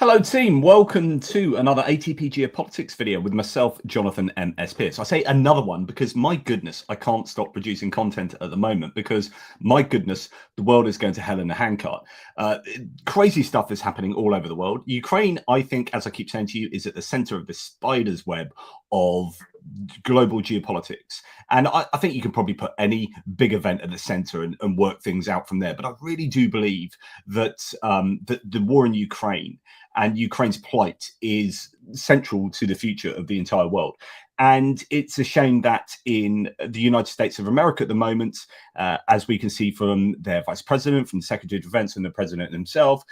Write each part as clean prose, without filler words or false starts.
Hello team, welcome to another ATP Geopolitics video with myself, Jonathan M.S. Pearce. I say another one because my goodness, I can't stop producing content at the moment because my goodness, the world is going to hell in a handcart. Crazy stuff is happening all over the world. Ukraine, I think, as I keep saying to you, is at the center of the spider's web of global geopolitics. And I think you can probably put any big event at the center and work things out from there. But I really do believe that, that the war in Ukraine and Ukraine's plight is central to the future of the entire world. And it's a shame that in the United States of America at the moment, as we can see from their vice president, from the Secretary of Defense and the president himself,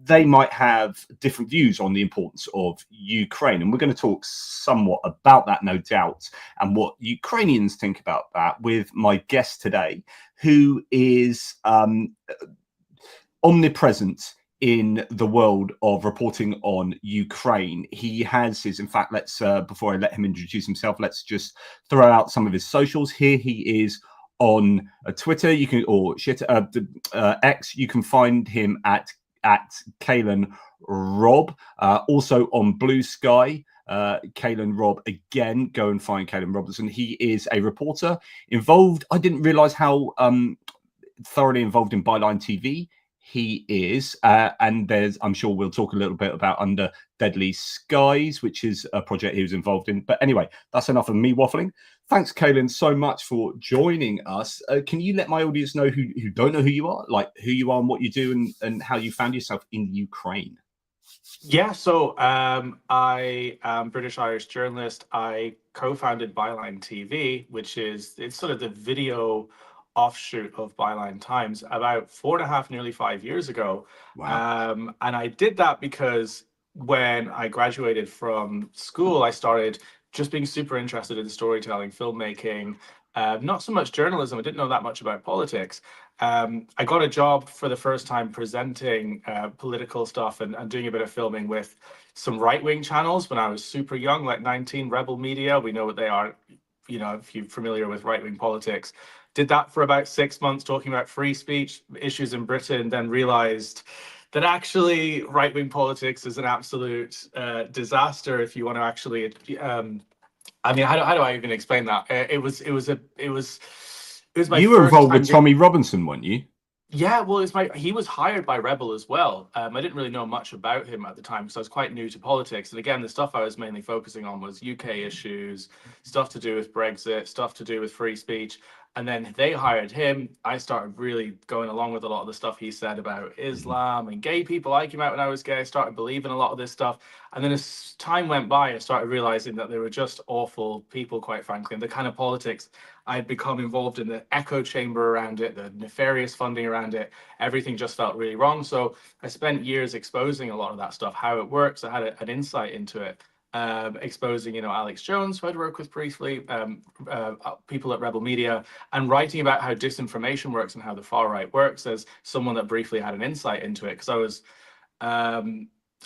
they might have different views on the importance of Ukraine. And we're going to talk somewhat about that, no doubt, and what Ukrainians think about that with my guest today, who is omnipresent in the world of reporting on Ukraine. He has his, in fact, let's, before I let him introduce himself, let's just throw out some of his socials. Here he is on Twitter, you can, or X, you can find him at Caolan Rob, also on Blue Sky, Caolan Rob again. Go and find Caolan Robertson. He is a reporter involved. I didn't realize how thoroughly involved in Byline TV he is, and there's, I'm sure we'll talk a little bit about Under Deadly Skies, which is a project he was involved in. But anyway, that's enough of me waffling. Thanks, Caolan, so much for joining us. Can you let my audience know who don't know who you are, like who you are and what you do, and how you found yourself in Ukraine? Yeah, so I am British-Irish journalist. I co-founded Byline TV, which is, it's sort of the video offshoot of Byline Times about 4.5, nearly 5 years ago. Wow. And I did that because when I graduated from school, I started just being super interested in storytelling, filmmaking, not so much journalism. I didn't know that much about politics. I got a job for the first time presenting political stuff and doing a bit of filming with some right-wing channels when I was super young, like 19, Rebel Media. We know what they are, you know, if you're familiar with right-wing politics. Did that for about 6 months, talking about free speech issues in Britain, then realized that actually right-wing politics is an absolute disaster if you want to actually I mean, how do I even explain that? It was my You were first involved time. with Tommy Robinson, weren't you? Yeah, well, he was hired by Rebel as well. I didn't really know much about him at the time because I was quite new to politics. And again, the stuff I was mainly focusing on was UK issues, stuff to do with Brexit, stuff to do with free speech. And then they hired him. I started really going along with a lot of the stuff he said about Islam and gay people. I came out when I was gay. I started believing a lot of this stuff. And then as time went by, I started realizing that they were just awful people, quite frankly. And the kind of politics I'd become involved in, the echo chamber around it, the nefarious funding around it, everything just felt really wrong. So I spent years exposing a lot of that stuff, how it works. I had an insight into it, exposing, you know, Alex Jones, who I'd worked with briefly, people at Rebel Media, and writing about how disinformation works and how the far right works as someone that briefly had an insight into it. Because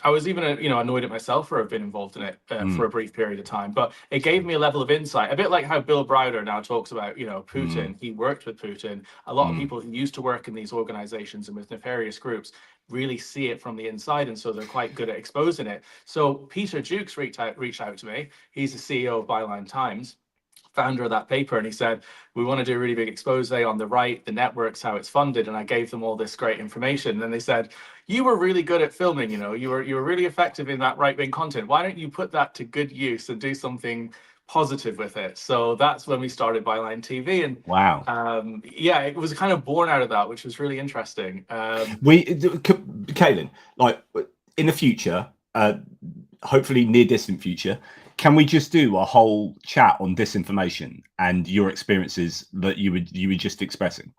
I was even, you know, annoyed at myself for have been involved in it for a brief period of time. But it gave me a level of insight, a bit like how Bill Browder now talks about, you know, Putin. He worked with Putin. A lot of people who used to work in these organizations and with nefarious groups really see it from the inside, and so they're quite good at exposing it. So Peter Jukes reached out to me. He's the CEO of Byline Times, founder of that paper, and he said, we want to do a really big expose on the right, the networks, how it's funded. And I gave them all this great information. And they said, you were really good at filming, you know, you were really effective in that right-wing content. Why don't you put that to good use and do something positive with it? So that's when we started Byline TV. And Wow. yeah, it was kind of born out of that, which was really interesting. Caolan, like in the future, hopefully near distant future, can we just do a whole chat on disinformation and your experiences that you were just expressing?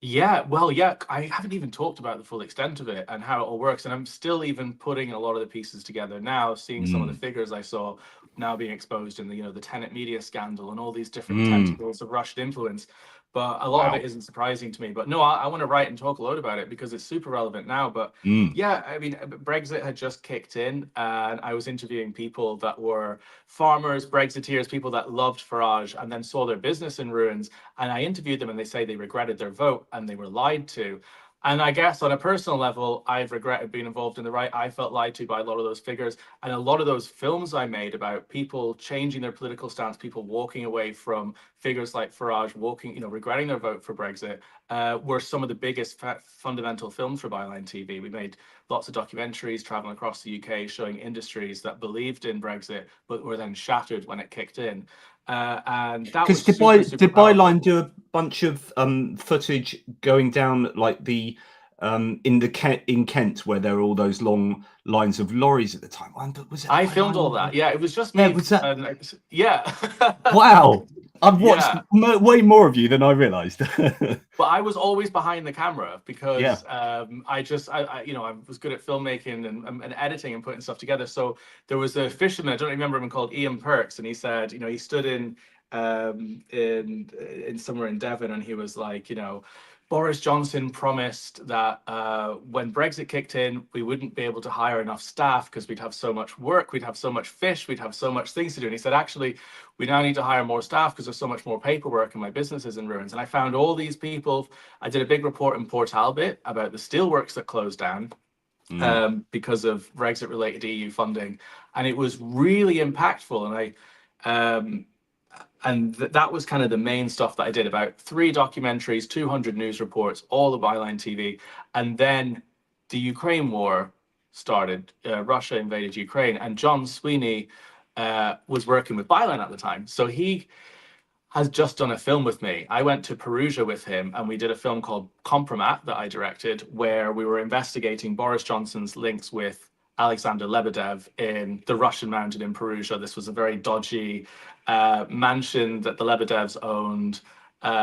Yeah, well, yeah, I haven't even talked about the full extent of it and how it all works. And I'm still even putting a lot of the pieces together now, seeing some of the figures I saw now being exposed in the, you know, the Tenet media scandal and all these different tentacles of Russian influence. But a lot of it isn't surprising to me. But no, I want to write and talk a lot about it because it's super relevant now. But yeah, I mean, Brexit had just kicked in, and I was interviewing people that were farmers, Brexiteers, people that loved Farage and then saw their business in ruins. And I interviewed them and they say they regretted their vote and they were lied to. And I guess on a personal level, I've regretted being involved in the right. I felt lied to by a lot of those figures. And a lot of those films I made about people changing their political stance, people walking away from figures like Farage, regretting their vote for Brexit, were some of the biggest fundamental films for Byline TV. We made lots of documentaries traveling across the UK showing industries that believed in Brexit, but were then shattered when it kicked in. And that was super, super did powerful. Byline do a bunch of footage going down like the in Kent where there were all those long lines of lorries at the time? Was it I filmed all Byline? that. Yeah, it was just Yeah, me. was that? Yeah. Wow, I've watched Yeah. way more of you than I realised. But I was always behind the camera Yeah. because I was good at filmmaking and editing and putting stuff together. So there was a fisherman, I don't remember him, called Ian Perks, and he said, he stood in somewhere in Devon, and he was like, Boris Johnson promised that when Brexit kicked in, we wouldn't be able to hire enough staff because we'd have so much work, we'd have so much fish, we'd have so much things to do. And he said, actually, we now need to hire more staff because there's so much more paperwork and my business is in ruins. And I found all these people. I did a big report in Port Talbot about the steelworks that closed down because of Brexit-related EU funding. And it was really impactful. And that was kind of the main stuff that I did, about 3 documentaries, 200 news reports, all the Byline TV. And then the Ukraine war started. Russia invaded Ukraine, and John Sweeney was working with Byline at the time. So he has just done a film with me. I went to Perugia with him, and we did a film called Compromat that I directed, where we were investigating Boris Johnson's links with Alexander Lebedev in the Russian mountain in Perugia. This was a very dodgy mansion that the Lebedevs owned,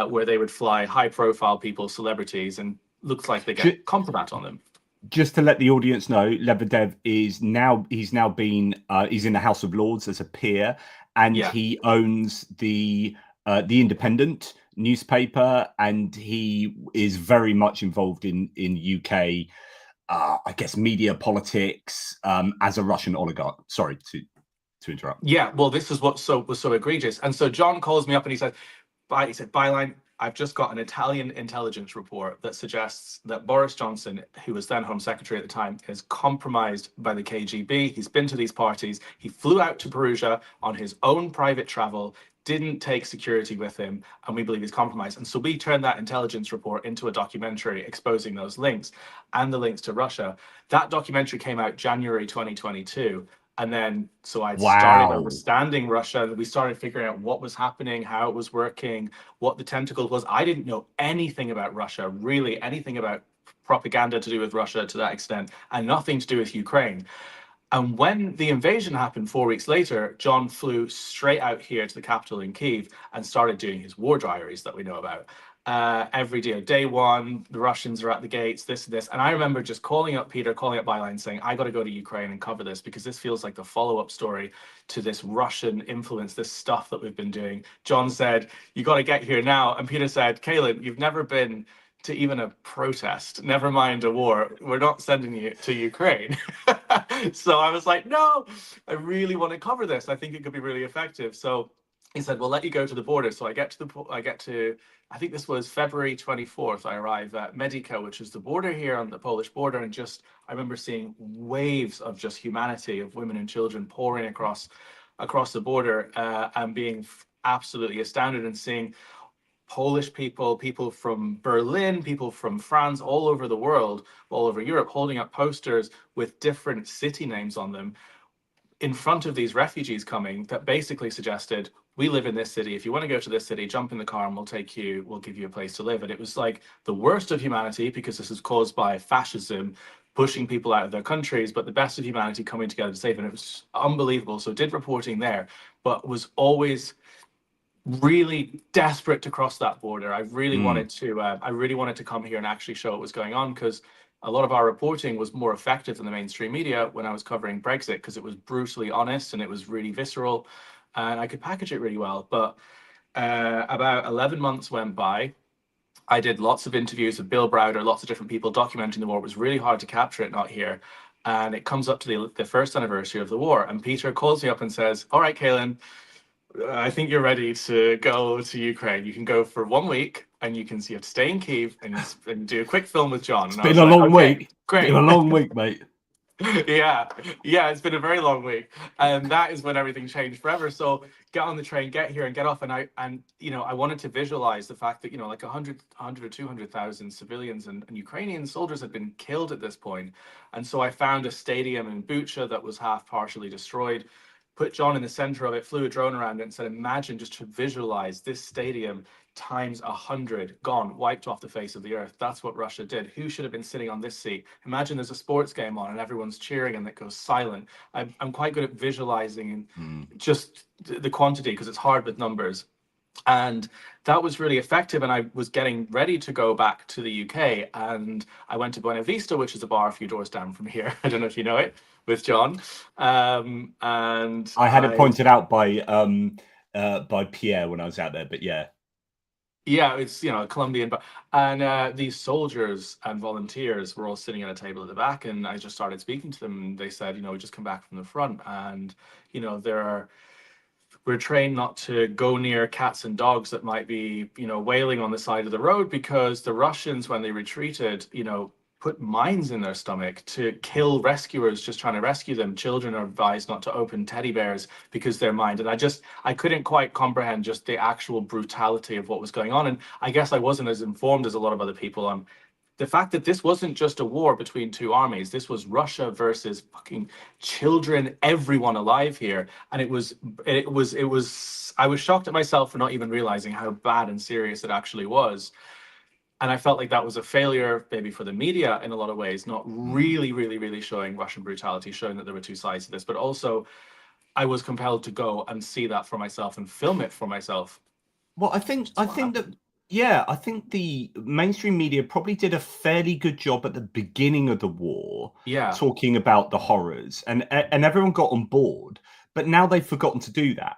where they would fly high-profile people, celebrities, and looks like they get compromat on them. Just to let the audience know, Lebedev he's in the House of Lords as a peer, and he owns the Independent newspaper, and he is very much involved in UK. I guess media politics as a Russian oligarch. Sorry to interrupt. Yeah, well, this is what was so egregious. And so John calls me up and he said, Byline, I've just got an Italian intelligence report that suggests that Boris Johnson, who was then Home Secretary at the time, is compromised by the KGB. He's been to these parties. He flew out to Perugia on his own private travel, didn't take security with him, and we believe he's compromised. And so we turned that intelligence report into a documentary exposing those links and the links to Russia. That documentary came out January 2022. And then, so I started understanding Russia. We started figuring out what was happening, how it was working, what the tentacles was. I didn't know anything about Russia, really anything about propaganda to do with Russia to that extent, and nothing to do with Ukraine. And when the invasion happened 4 weeks later, John flew straight out here to the capital in Kyiv and started doing his war diaries that we know about. Every day one, the Russians are at the gates, this. And I remember just calling up Peter, calling up Byline, saying, I got to go to Ukraine and cover this because this feels like the follow-up story to this Russian influence, this stuff that we've been doing. John said, you got to get here now. And Peter said, Caolan, you've never been to even a protest, never mind a war. We're not sending you to Ukraine. So I was like, no, I really want to cover this. I think it could be really effective. So he said, we'll let you go to the border. So I get to, I think this was February 24th. I arrive at Medica, which is the border here on the Polish border. And I remember seeing waves of just humanity, of women and children pouring across the border and being absolutely astounded, and seeing Polish people from Berlin, people from France, all over the world, all over Europe, holding up posters with different city names on them in front of these refugees coming, that basically suggested, we live in this city. If you want to go to this city, jump in the car and we'll give you a place to live. And it was like the worst of humanity, because this is caused by fascism, pushing people out of their countries, but the best of humanity coming together to save them. It was unbelievable. So did reporting there, but was always really desperate to cross that border. I really wanted to come here and actually show what was going on, because a lot of our reporting was more effective than the mainstream media when I was covering Brexit, because it was brutally honest and it was really visceral, and I could package it really well. But about 11 months went by. I did lots of interviews with Bill Browder, lots of different people documenting the war. It was really hard to capture it not here. And it comes up to the first anniversary of the war, and Peter calls me up and says, all right, Caolan, I think you're ready to go to Ukraine. You can go for 1 week. and you have to stay in Kyiv and do a quick film with John. It's And been a long week. Great. Been a long week, mate. Yeah, it's been a very long week, and that is when everything changed forever. So get on the train, get here, and get off. And I wanted to visualize the fact that like 100 or 200,000 civilians and Ukrainian soldiers had been killed at this point. And so I found a stadium in Bucha that was half partially destroyed, put John in the center of it, flew a drone around it, and said, imagine just to visualize this stadium times 100 gone, wiped off the face of the earth. That's what Russia did. Who should have been sitting on this seat? Imagine there's a sports game on and everyone's cheering and it goes silent. I'm quite good at visualizing just the quantity, because it's hard with numbers. And that was really effective. And I was getting ready to go back to the UK, and I went to Buena Vista, which is a bar a few doors down from here. I don't know if you know it, with John. And I had it pointed out by Pierre when I was out there, but yeah. Yeah, it's a Colombian, and these soldiers and volunteers were all sitting at a table at the back, and I just started speaking to them, and they said, we just come back from the front, and we're trained not to go near cats and dogs that might be wailing on the side of the road, because the Russians, when they retreated, put mines in their stomach to kill rescuers just trying to rescue them. Children are advised not to open teddy bears because they're mined. And I couldn't quite comprehend just the actual brutality of what was going on. And I guess I wasn't as informed as a lot of other people on the fact that this wasn't just a war between two armies. This was Russia versus fucking children, everyone alive here. And it was I was shocked at myself for not even realizing how bad and serious it actually was. And I felt like that was a failure, maybe for the media in a lot of ways, not really showing Russian brutality, showing that there were two sides to this. But also, I was compelled to go and see that for myself and film it for myself. Well, I think the mainstream media probably did a fairly good job at the beginning of the war, talking about the horrors, and everyone got on board. But now they've forgotten to do that.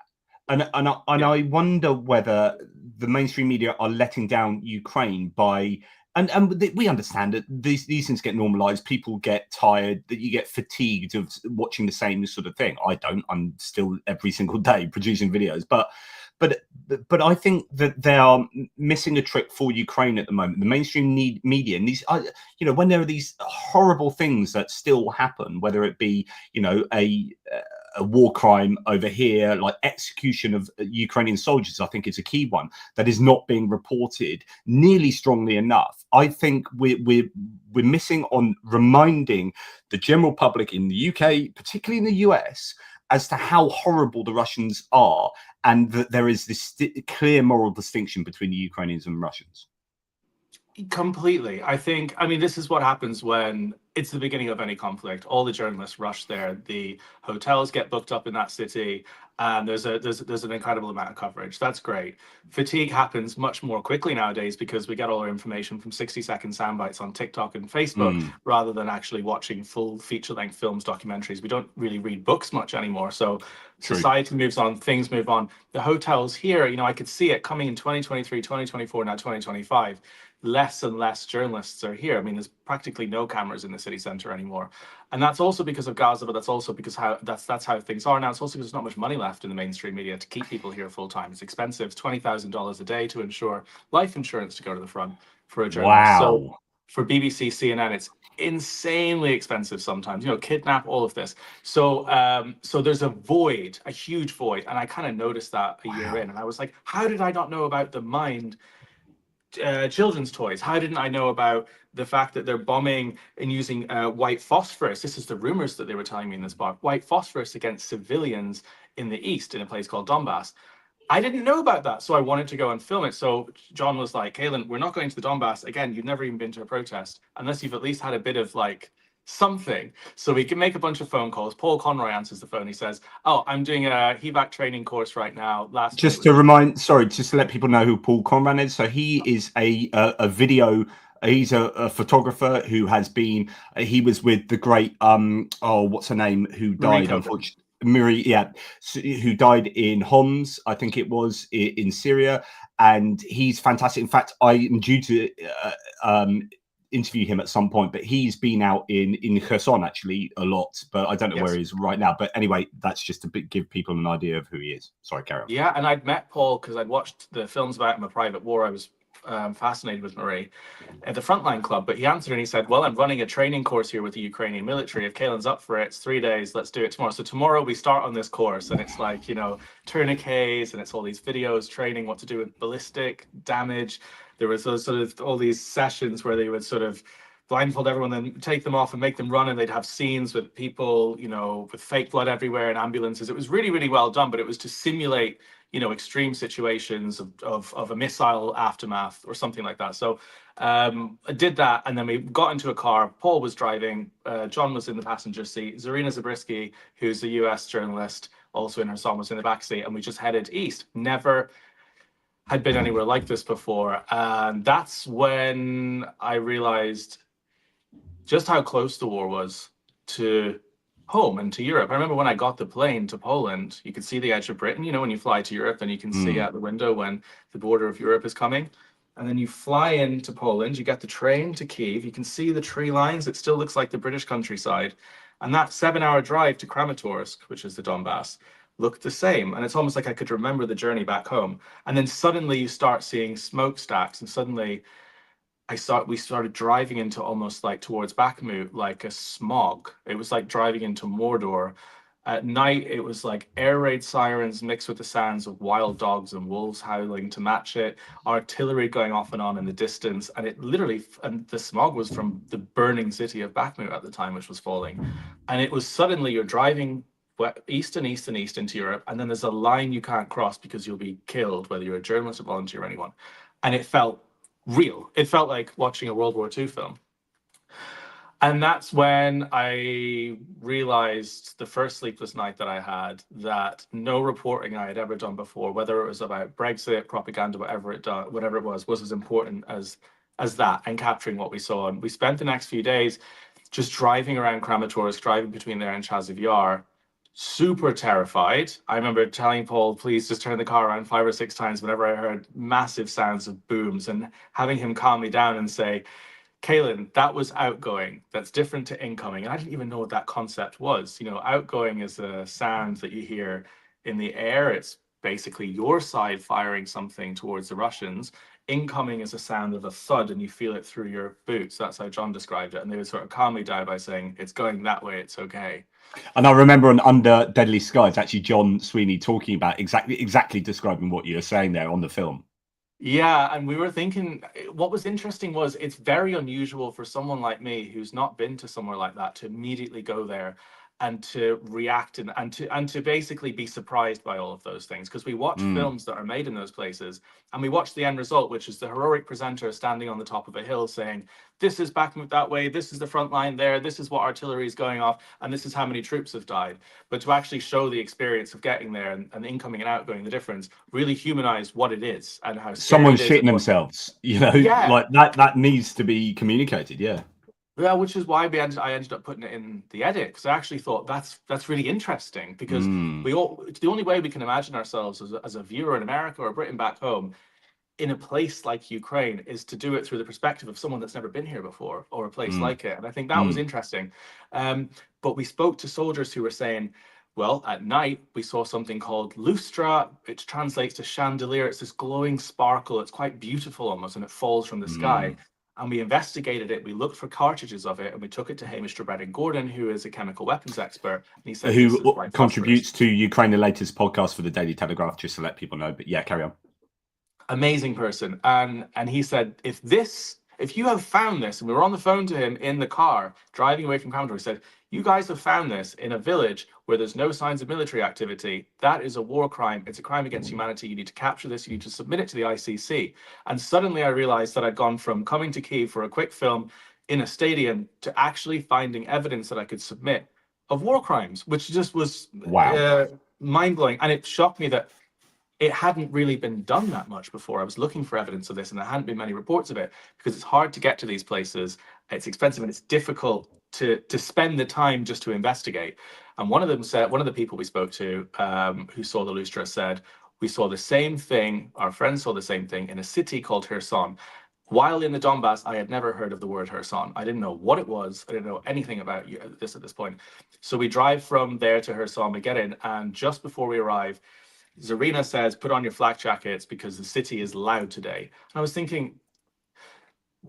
And I wonder whether the mainstream media are letting down Ukraine by, and we understand that these things get normalized. People get tired, that you get fatigued of watching the same sort of thing. I don't. I'm still every single day producing videos, but I think that they are missing a trick for Ukraine at the moment. The mainstream media, and these, when there are these horrible things that still happen, whether it be, a war crime over here, like execution of Ukrainian soldiers, I think is a key one that is not being reported nearly strongly enough. I think we're missing on reminding the general public in the UK, particularly in the US, as to how horrible the Russians are, and that there is this clear moral distinction between the Ukrainians and Russians. Completely. I mean, this is what happens when it's the beginning of any conflict. All the journalists rush there. The hotels get booked up in that city, and there's an incredible amount of coverage. That's great. Fatigue happens much more quickly nowadays because we get all our information from 60-second sound bites on TikTok and Facebook, rather than actually watching full feature-length films, documentaries. We don't really read books much anymore. So society moves on, things move on. The hotels here, I could see it coming in 2023, 2024, now 2025. Less and less journalists are here. I mean, there's practically no cameras in the city center anymore, and that's also because of Gaza. But that's also because that's how things are now. It's also because there's not much money left in the mainstream media to keep people here full time. It's expensive, $20,000 a day to insure life insurance to go to the front for a journalist. So for BBC, CNN, it's insanely expensive sometimes. Kidnap, all of this. So there's a void, a huge void, and I kind of noticed that a year in, and I was like, how did I not know about the Mind children's toys? How didn't I know about the fact that they're bombing and using white phosphorus? This is the rumors that they were telling me in this bar. White phosphorus against civilians in the east in a place called Donbass. I didn't know about that, so I wanted to go and film it. So John was like, Caolan, we're not going to the Donbass. Again, you've never even been to a protest unless you've at least had a bit of something. So we can make a bunch of phone calls. Paul Conroy answers the phone. He says, oh, I'm doing a HVAC training course right now. Just to let people know who Paul Conroy is. So he is a video, he's a photographer who has been, he was with the great, what's her name, who died, unfortunately. Who died in Homs, I think it was, in Syria. And he's fantastic. In fact, I am due to interview him at some point, but he's been out in Kherson actually a lot, but I don't know where he is right now. But anyway, that's just to give people an idea of who he is. Sorry, carry on. Yeah, and I'd met Paul because I'd watched the films about him, A Private War. I was fascinated with Marie at the Frontline Club, but he answered and he said, well, I'm running a training course here with the Ukrainian military. If Caolan's up for it, it's 3 days. Let's do it tomorrow. So tomorrow we start on this course, and it's like, tourniquets, and it's all these videos training what to do with ballistic damage. There was those sort of all these sessions where they would sort of blindfold everyone, then take them off and make them run, and they'd have scenes with people, with fake blood everywhere and ambulances. It was really, really well done, but it was to simulate extreme situations of a missile aftermath or something like that. So I did that, and then we got into a car. Paul was driving, John was in the passenger seat, Zarina Zabriskie, who's a US journalist, also in Kherson, was in the back seat, and we just headed east. Never had been anywhere like this before, and that's when I realized just how close the war was to home and to Europe. I remember when I got the plane to Poland, you could see the edge of Britain. When you fly to Europe, then you can see out the window when the border of Europe is coming. And then you fly into Poland, you get the train to Kyiv, you can see the tree lines. It still looks like the British countryside. And that 7-hour drive to Kramatorsk, which is the Donbass, looked the same. And it's almost like I could remember the journey back home. And then suddenly you start seeing smokestacks, and suddenly we started driving into almost like towards Bakhmut, like a smog. It was like driving into Mordor. At night, it was like air raid sirens mixed with the sounds of wild dogs and wolves howling to match it, artillery going off and on in the distance. And it literally, and the smog was from the burning city of Bakhmut at the time, which was falling. And it was suddenly you're driving east and east and east into Europe, and then there's a line you can't cross because you'll be killed, whether you're a journalist, a volunteer, or anyone. And it felt real. It felt like watching a World War II film. And that's when I realized the first sleepless night that I had, that no reporting I had ever done before, whether it was about Brexit, propaganda, whatever it was as important as that, and capturing what we saw. And we spent the next few days just driving around Kramatorsk, driving between there and Chasiv Yar, super terrified. I remember telling Paul, please just turn the car around 5 or 6 times whenever I heard massive sounds of booms, and having him calm me down and say, Caolan, that was outgoing. That's different to incoming. And I didn't even know what that concept was. Outgoing is a sound that you hear in the air. It's basically your side firing something towards the Russians. Incoming is a sound of a thud, and you feel it through your boots. That's how John described it. And they would sort of calm me down by saying, it's going that way, it's okay. And I remember on Under Deadly Skies, actually John Sweeney talking about exactly describing what you're saying there on the film. Yeah, and we were thinking, what was interesting was it's very unusual for someone like me who's not been to somewhere like that to immediately go there and to react and to basically be surprised by all of those things, because we watch films that are made in those places, and we watch the end result, which is the heroic presenter standing on the top of a hill saying, this is Bakhmut that way, this is the front line there, this is what artillery is going off, and this is how many troops have died. But to actually show the experience of getting there and incoming and outgoing, the difference, really humanize what it is and how someone's scary it is. Shitting themselves, Yeah. like that needs to be communicated. Yeah, which is why I ended up putting it in the edit, because I actually thought that's really interesting, because it's the only way we can imagine ourselves as a viewer in America or Britain back home in a place like Ukraine is to do it through the perspective of someone that's never been here before, or a place like it. And I think that was interesting. But we spoke to soldiers who were saying, well, at night we saw something called lustra, which translates to chandelier. It's this glowing sparkle. It's quite beautiful almost, and it falls from the sky. And we investigated it. We looked for cartridges of it, and we took it to Hamish Gordon, who is a chemical weapons expert. And he said, who contributes to Ukraine the Latest podcast for the Daily Telegraph, just to let people know. But yeah, carry on. Amazing person. And he said, if you have found this, and we were on the phone to him in the car driving away from Kramatorsk, he said, you guys have found this in a village where there's no signs of military activity. That is a war crime. It's a crime against humanity. You need to capture this. You need to submit it to the ICC. And suddenly I realized that I'd gone from coming to Kyiv for a quick film in a stadium to actually finding evidence that I could submit of war crimes, which just was mind-blowing. And it shocked me that it hadn't really been done that much before. I was looking for evidence of this, and there hadn't been many reports of it, because it's hard to get to these places. It's expensive, and it's difficult to spend the time just to investigate. And one of the people we spoke to who saw the lustra said, we saw the same thing, our friends saw the same thing in a city called Kherson. While in the Donbass, I had never heard of the word Kherson. I didn't know what it was. I didn't know anything about this at this point. So we drive from there to Kherson, we get in, and just before we arrive, Zarina says, put on your flak jackets because the city is loud today. And I was thinking,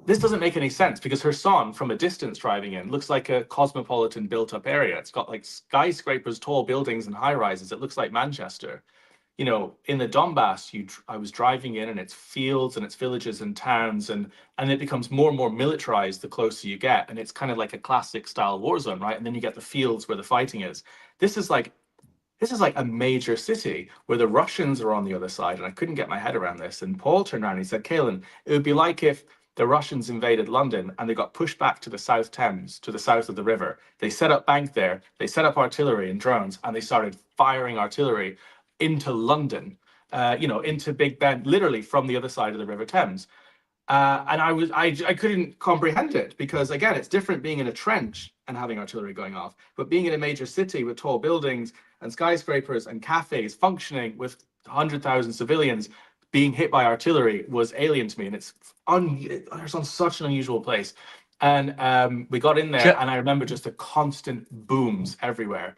this doesn't make any sense because Kherson, from a distance driving in, looks like a cosmopolitan built-up area. It's got like skyscrapers, tall buildings, and high-rises. It looks like Manchester. You know, in the Donbass, I was driving in, and it's fields and it's villages and towns, and it becomes more and more militarized the closer you get, and it's kind of like a classic style war zone, right? And then you get the fields where the fighting is. This is like a major city where the Russians are on the other side, and I couldn't get my head around this. And Paul turned around and he said, Caolan, it would be like if the Russians invaded London and they got pushed back to the South Thames, to the south of the river. They set up bank there, they set up artillery and drones, and they started firing artillery into London, into Big Ben, literally from the other side of the River Thames. And I couldn't comprehend it because, again, it's different being in a trench and having artillery going off, but being in a major city with tall buildings and skyscrapers and cafes functioning with 100,000 civilians being hit by artillery was alien to me. And it's on such an unusual place. And we got in there, and I remember just the constant booms everywhere.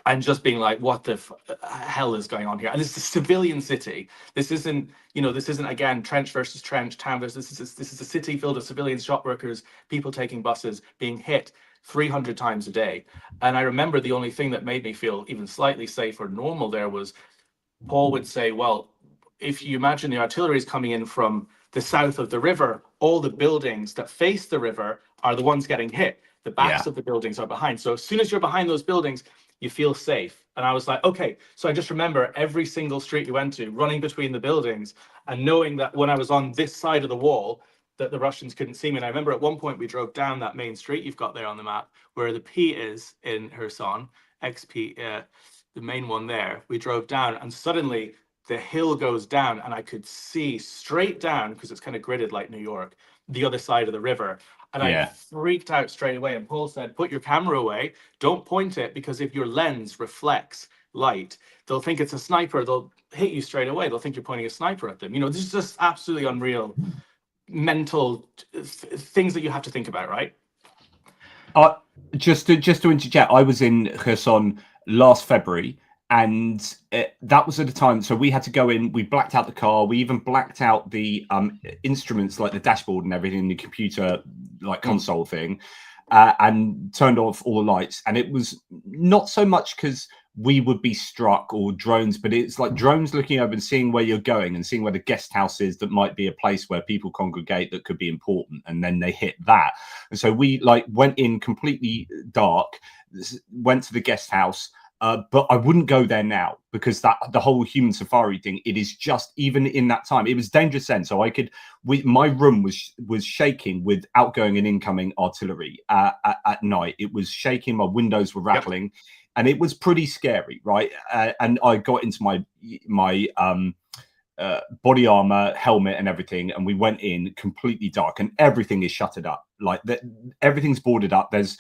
And just being like, what the hell is going on here? And it's a civilian city. This isn't, again, trench versus trench, town versus, this is a city filled with civilians, shop workers, people taking buses, being hit 300 times a day. And I remember the only thing that made me feel even slightly safe or normal there was Paul would say, well, if you imagine the artillery is coming in from the south of the river, all the buildings that face the river are the ones getting hit. The backs of the buildings are behind. So as soon as you're behind those buildings, you feel safe. And I was like, okay. So I just remember every single street you went to, running between the buildings and knowing that when I was on this side of the wall, that the Russians couldn't see me. And I remember at one point we drove down that main street you've got there on the map, where the P is in Kherson, XP, the main one there. We drove down, and suddenly the hill goes down, and I could see straight down, because it's kind of gridded like New York, the other side of the river. And I freaked out straight away. And Paul said, put your camera away. Don't point it, because if your lens reflects light, they'll think it's a sniper. They'll hit you straight away. They'll think you're pointing a sniper at them. This is just absolutely unreal mental things that you have to think about, right? Just to interject, I was in Kherson last February, and that was at a time, so we had to go in, we blacked out the car, we even blacked out the instruments like the dashboard and everything, the computer like console thing, and turned off all the lights. And it was not so much because we would be struck or drones, but it's like drones looking over and seeing where you're going and seeing where the guest house is that might be a place where people congregate that could be important, and then they hit that. And so we like went in completely dark, went to the guest house, but I wouldn't go there now, because the whole human safari thing, it is just, even in that time, it was dangerous then. So my room was shaking with outgoing and incoming artillery at night. It was shaking, my windows were rattling. Yep. And it was pretty scary, right? And I got into my body armor, helmet, and everything, and we went in completely dark, and everything is shuttered up. Like everything's boarded up. There's,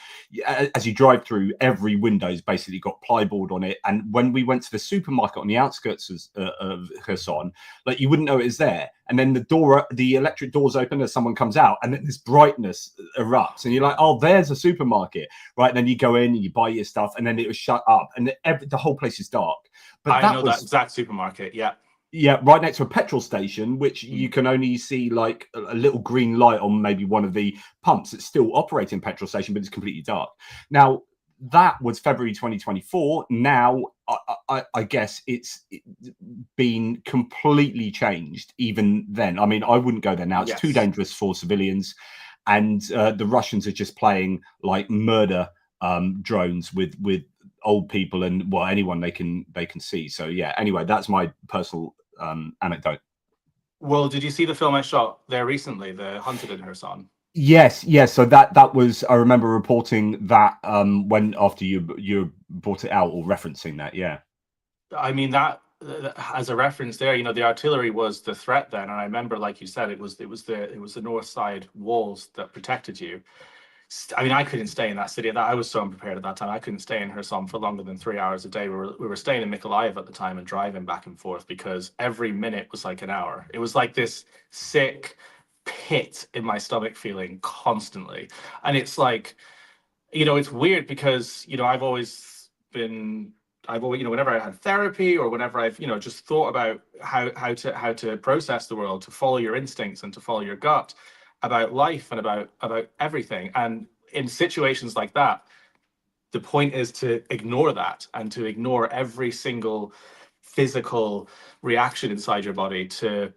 as you drive through, every window's basically got plyboard on it. And when we went to the supermarket on the outskirts of Kherson, like you wouldn't know it was there. And then the electric doors open as someone comes out, and then this brightness erupts, and you're like, oh, there's a supermarket, right? And then you go in and you buy your stuff, and then it was shut up, and the whole place is dark. But I know that exact supermarket, yeah. Yeah, right next to a petrol station, which you can only see like a little green light on maybe one of the pumps. It's still operating petrol station, but it's completely dark. Now, that was February 2024. Now, I guess it's been completely changed even then. I mean, I wouldn't go there now. It's too dangerous for civilians. And the Russians are just playing like murder drones with old people and, well, anyone they can see. So, yeah, anyway, that's my personal anecdote. Well, did you see the film I shot there recently, the Hunted in Kherson? Yes. So that was, I remember reporting that when after you brought it out, or referencing that. Yeah. I mean, that as a reference there, the artillery was the threat then, and I remember, like you said, it was the north side walls that protected you. I mean, I couldn't stay in that city. I was so unprepared at that time. I couldn't stay in Kherson for longer than 3 hours a day. We were staying in Mykolaiv at the time and driving back and forth, because every minute was like an hour. It was like this sick pit in my stomach feeling constantly. And it's like, it's weird because, I've always been I've always, whenever I had therapy or whenever I've, just thought about how to process the world, to follow your instincts and to follow your gut about life and about everything. And in situations like that, the point is to ignore that and to ignore every single physical reaction inside your body to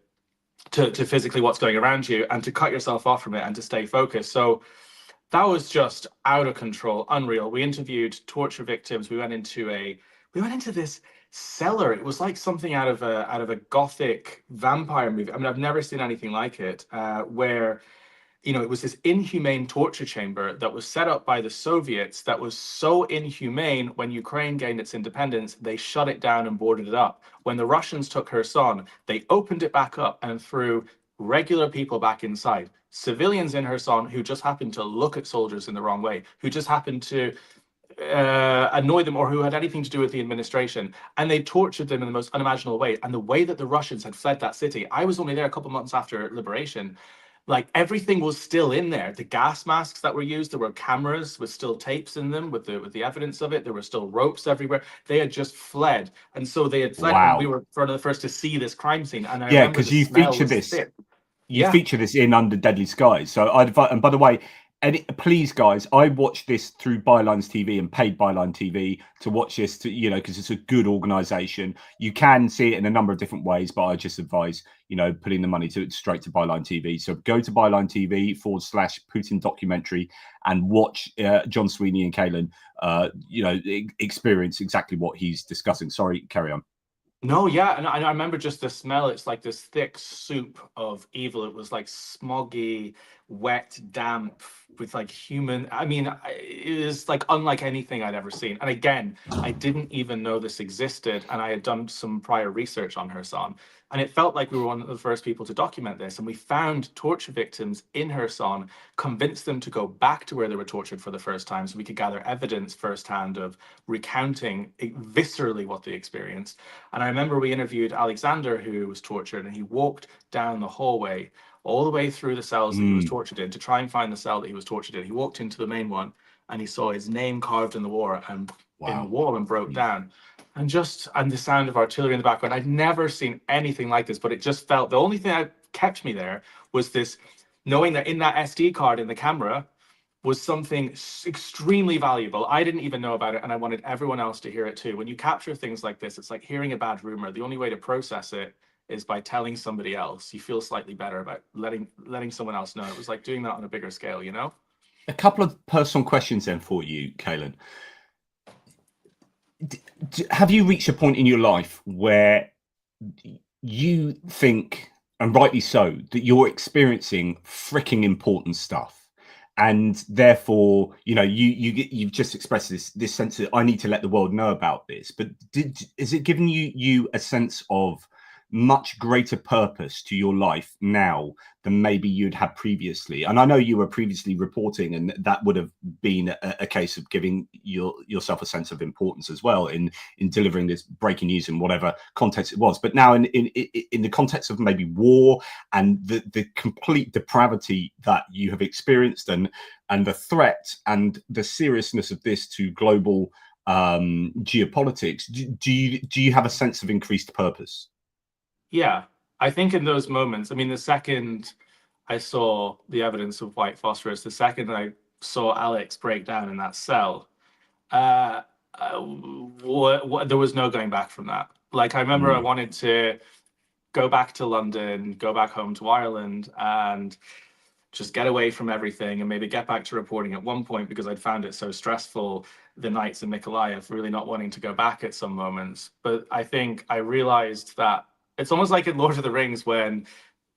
physically what's going around you, and to cut yourself off from it and to stay focused. So that was just out of control, unreal. We interviewed torture victims. We went into this cellar. It was like something out of a gothic vampire movie. I mean, I've never seen anything like it, where it was this inhumane torture chamber that was set up by the Soviets that was so inhumane. When Ukraine gained its independence, they shut it down and boarded it up. When the Russians took Kherson, they opened it back up and threw regular people back inside. Civilians in Kherson who just happened to look at soldiers in the wrong way, who just happened to annoy them, or who had anything to do with the administration, and they tortured them in the most unimaginable way. And the way that the Russians had fled that city, I was only there a couple months after liberation, like everything was still in there. The gas masks that were used, there were cameras with still tapes in them with the evidence of it. There were still ropes everywhere. They had just fled, and so they had fled, and we Wow. were one of the first to see this crime scene. And I Yeah, remember because the smell was thick. you Yeah. feature this in Under Deadly Skies. So I'd invite, and by the way, please, guys, I watched this through Bylines TV and paid Byline TV to watch this, because it's a good organization. You can see it in a number of different ways, but I just advise, putting the money straight to Byline TV. So go to Byline TV /Putin documentary and watch John Sweeney and Caolan, experience exactly what he's discussing. Sorry, carry on. No, yeah, and I remember just the smell. It's like this thick soup of evil. It was like smoggy, wet, damp, with like human. I mean, it is like unlike anything I'd ever seen. And again, I didn't even know this existed, and I had done some prior research on Kherson, and it felt like we were one of the first people to document this. And we found torture victims in Kherson, convinced them to go back to where they were tortured for the first time, so we could gather evidence firsthand of recounting viscerally what they experienced. And I remember we interviewed Alexander, who was tortured, and he walked down the hallway all the way through the cells that he was tortured in to try and find the cell that he was tortured in. He walked into the main one, and he saw his name carved in the wall and broke down. And the sound of artillery in the background. I'd never seen anything like this, but it just felt, the only thing that kept me there was this, knowing that in that SD card in the camera was something extremely valuable. I didn't even know about it, and I wanted everyone else to hear it too. When you capture things like this, it's like hearing a bad rumor. The only way to process it is by telling somebody else. You feel slightly better about letting someone else know. It was like doing that on a bigger scale, A couple of personal questions then for you, Caolan. Have you reached a point in your life where you think, and rightly so, that you're experiencing freaking important stuff, and therefore, you've just expressed this sense that I need to let the world know about this? But is it giving you a sense of much greater purpose to your life now than maybe you'd had previously? And I know you were previously reporting, and that would have been a case of giving yourself a sense of importance as well in delivering this breaking news in whatever context it was. But now in the context of maybe war and the complete depravity that you have experienced, and the threat and the seriousness of this to global geopolitics, do you have a sense of increased purpose? Yeah, I think in those moments, I mean, the second I saw the evidence of white phosphorus, the second I saw Alex break down in that cell, there was no going back from that. Like, I remember I wanted to go back to London, go back home to Ireland, and just get away from everything, and maybe get back to reporting at one point, because I'd found it so stressful, the nights in Mykolaiv, really not wanting to go back at some moments. But I think I realized that it's almost like in Lord of the Rings, when,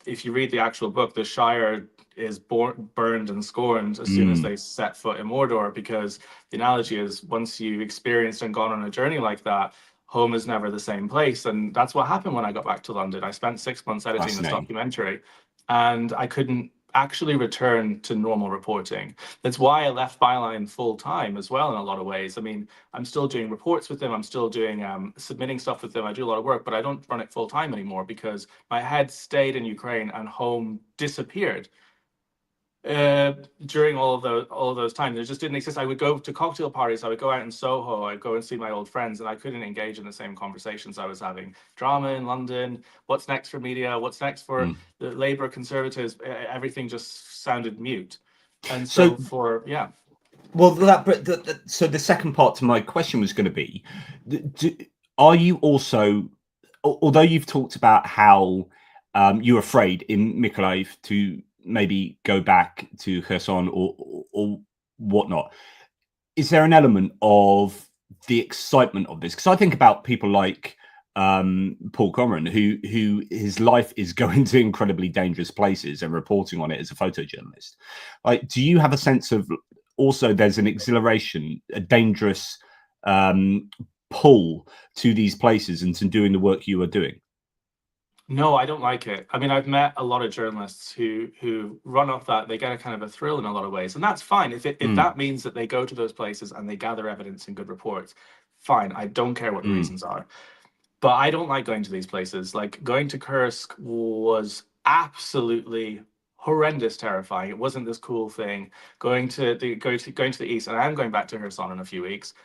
if you read the actual book, the Shire is burned and scorned as soon as they set foot in Mordor, because the analogy is, once you've experienced and gone on a journey like that, home is never the same place. And that's what happened when I got back to London. I spent 6 months editing this documentary, and I couldn't actually return to normal reporting. That's why I left Byline full time as well, in a lot of ways. I mean, I'm still doing reports with them. I'm still doing submitting stuff with them. I do a lot of work, but I don't run it full time anymore, because my head stayed in Ukraine and home disappeared. during all of those times. It just didn't exist. I would go to cocktail parties. I would go out in Soho. I'd go and see my old friends, and I couldn't engage in the same conversations I was having. Drama in London. What's next for media? What's next for the Labour Conservatives? Everything just sounded mute. And so yeah. Well, so the second part to my question was going to be, are you also, although you've talked about how you're afraid in Mykolaiv to maybe go back to Kherson or whatnot, is there an element of the excitement of this? Because I think about people like Paul Conran, who his life is going to incredibly dangerous places and reporting on it as a photojournalist. Like, do you have a sense of also there's an exhilaration, a dangerous pull to these places and to doing the work you are doing? No, I don't like it. I mean, I've met a lot of journalists who run off that. They get a kind of a thrill in a lot of ways, and that's fine. If that means that they go to those places and they gather evidence and good reports, fine. I don't care what the reasons are. But I don't like going to these places. Like, going to Kursk was absolutely horrendous, terrifying. It wasn't this cool thing. Going to the east, and I am going back to Kherson in a few weeks.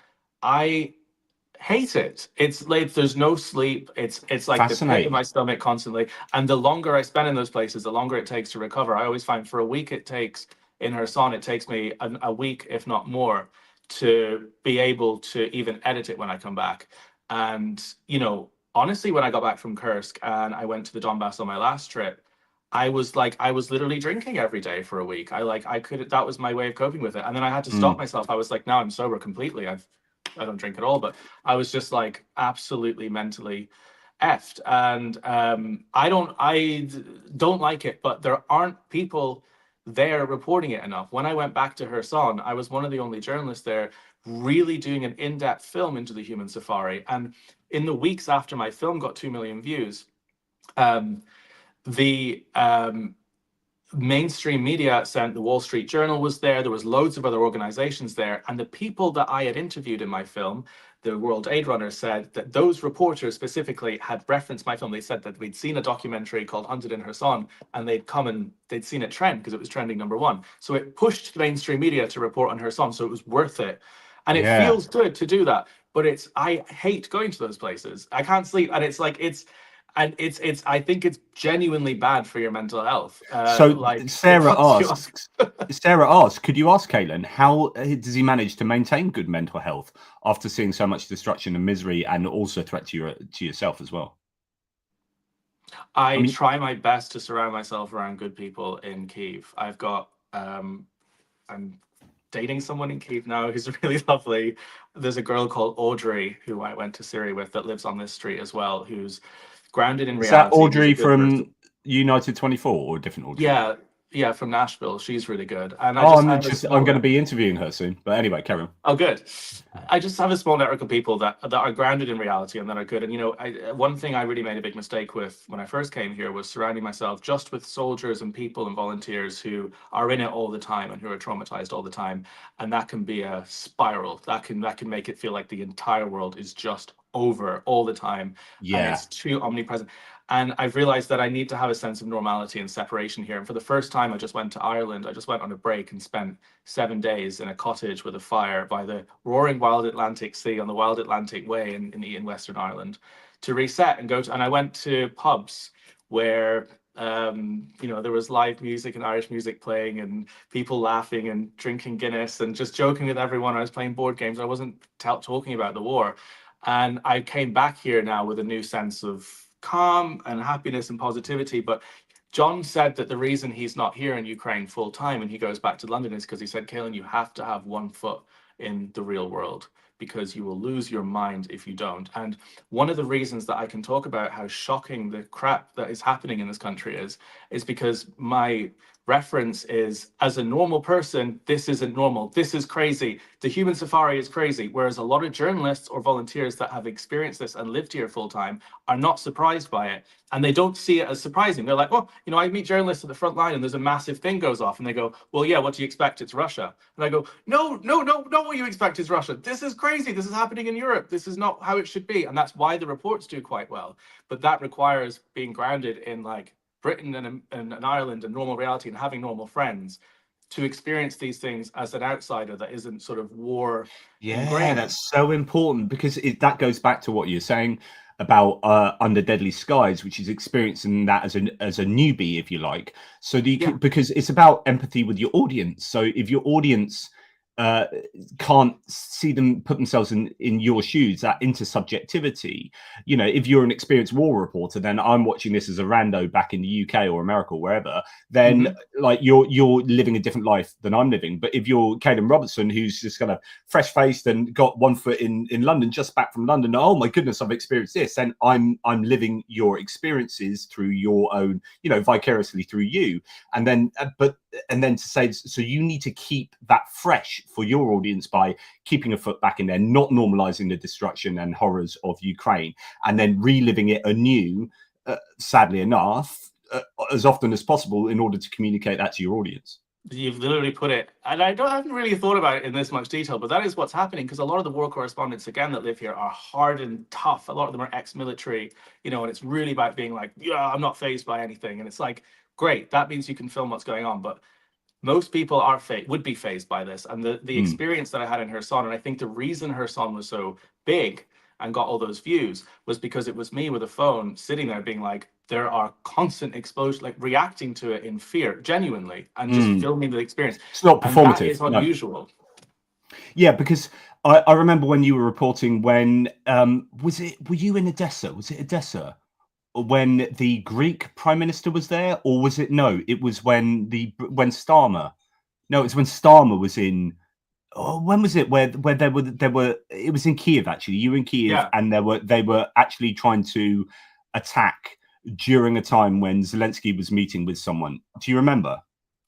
I hate it. It's like there's no sleep. It's like the pit in my stomach constantly. And the longer I spend in those places, the longer it takes to recover. I always find for a week it takes in Kherson, it takes me a week, if not more, to be able to even edit it when I come back. And, you know, honestly, when I got back from Kursk and I went to the Donbass on my last trip, I was literally drinking every day for a week. That was my way of coping with it. And then I had to stop myself. I was like, now I'm sober completely. I don't drink at all, but I was just like absolutely mentally effed. And I don't like it, but there aren't people there reporting it enough. When I went back to Kherson, I was one of the only journalists there really doing an in-depth film into the human safari. And in the weeks after my film got 2 million views, the mainstream media sent, the Wall Street Journal was there was loads of other organizations there, and the people that I had interviewed in my film, the World Aid Runners, said that those reporters specifically had referenced my film. They said that we'd seen a documentary called Hunted in Kherson, and they'd seen it trend because it was trending #1. So it pushed the mainstream media to report on Kherson, so it was worth it. And it feels good to do that, but I hate going to those places. I can't sleep, and I think it's genuinely bad for your mental health. Sarah asks, could you ask Caolan how does he manage to maintain good mental health after seeing so much destruction and misery, and also threat to yourself as well? I mean, try my best to surround myself around good people in Kyiv. I'm dating someone in Kyiv now who's really lovely. There's a girl called Audrey who I went to Syria with that lives on this street as well, who's grounded in reality. Is that Audrey from United 24 or a different Audrey? Yeah, from Nashville. She's really good. And I'm going to be interviewing her soon. But anyway, carry on. Oh, good. I just have a small network of people that are grounded in reality and that are good. And, you know, one thing I really made a big mistake with when I first came here was surrounding myself just with soldiers and people and volunteers who are in it all the time and who are traumatized all the time. And that can be a spiral. That can make it feel like the entire world is just over all the time. Yeah. And it's too omnipresent. And I've realized that I need to have a sense of normality and separation here. And for the first time, I just went to Ireland. I just went on a break and spent 7 days in a cottage with a fire by the roaring wild Atlantic Sea on the Wild Atlantic Way in Western Ireland to reset and and I went to pubs where, you know, there was live music and Irish music playing and people laughing and drinking Guinness and just joking with everyone. I was playing board games. I wasn't talking about the war. And I came back here now with a new sense of calm and happiness and positivity. But John said that the reason he's not here in Ukraine full time and he goes back to London is because he said, Caolan, you have to have one foot in the real world because you will lose your mind if you don't. And one of the reasons that I can talk about how shocking the crap that is happening in this country is because my reference is, as a normal person, this isn't normal. This is crazy. The human safari is crazy. Whereas a lot of journalists or volunteers that have experienced this and lived here full time are not surprised by it. And they don't see it as surprising. They're like, well, you know, I meet journalists at the front line and there's a massive thing goes off. And they go, well, yeah, what do you expect? It's Russia. And I go, no, what you expect is Russia. This is crazy. This is happening in Europe. This is not how it should be. And that's why the reports do quite well. But that requires being grounded in like Britain and Ireland and normal reality and having normal friends to experience these things as an outsider that isn't sort of war Yeah, ingrained. that's so important, because that goes back to what you're saying about Under Deadly Skies, which is experiencing that as a newbie, if you like. So Yeah. because it's about empathy with your audience. So if your audience uh, can't see them put themselves in your shoes, that intersubjectivity, you know, if you're an experienced war reporter, then I'm watching this as a rando back in the UK or America or wherever, then like you're living a different life than I'm living. But if you're Caolan Robertson, who's just kind of fresh faced and got one foot in London, just back from London, oh my goodness, I've experienced this, then I'm living your experiences through your own, you know, vicariously through you. And then and then to say, so you need to keep that fresh for your audience by keeping a foot back in there, not normalizing the destruction and horrors of Ukraine, and then reliving it anew, sadly enough, as often as possible, in order to communicate that to your audience. You've literally put it, and I haven't really thought about it in this much detail, but that is what's happening, because a lot of the war correspondents, again, that live here are hard and tough. A lot of them are ex-military, you know, and it's really about being like, yeah, I'm not fazed by anything. And it's like, great, that means you can film what's going on. But most people would be fazed by this. And the experience that I had in Kherson, and I think the reason Kherson was so big and got all those views was because it was me with a phone sitting there being like, there are constant explosions, like reacting to it in fear, genuinely, and just filming the experience. It's not performative. And that is unusual. No. Yeah, because I remember when you were reporting when, were you in Odessa? Was it Odessa? When the Greek Prime Minister was there, or was it, no, it was when Starmer, no, it was when Starmer was in, oh, when was it, where there were it was in Kiev, actually. You were in Kiev, yeah. And they were actually trying to attack during a time when Zelensky was meeting with someone. Do you remember?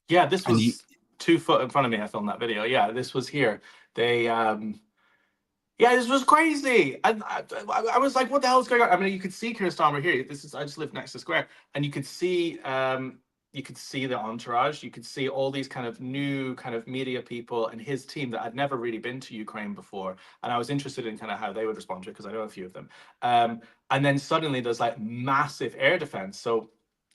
Yeah, this was 2 foot in front of me. I filmed that video. Yeah, this was here. They yeah, this was crazy. And I was like, what the hell is going on? I mean, you could see Keir Starmer here. I just live next to Square, and you could see the entourage. You could see all these kind of new kind of media people and his team that had never really been to Ukraine before. And I was interested in kind of how they would respond to it, because I know a few of them. And then suddenly there's like massive air defense. So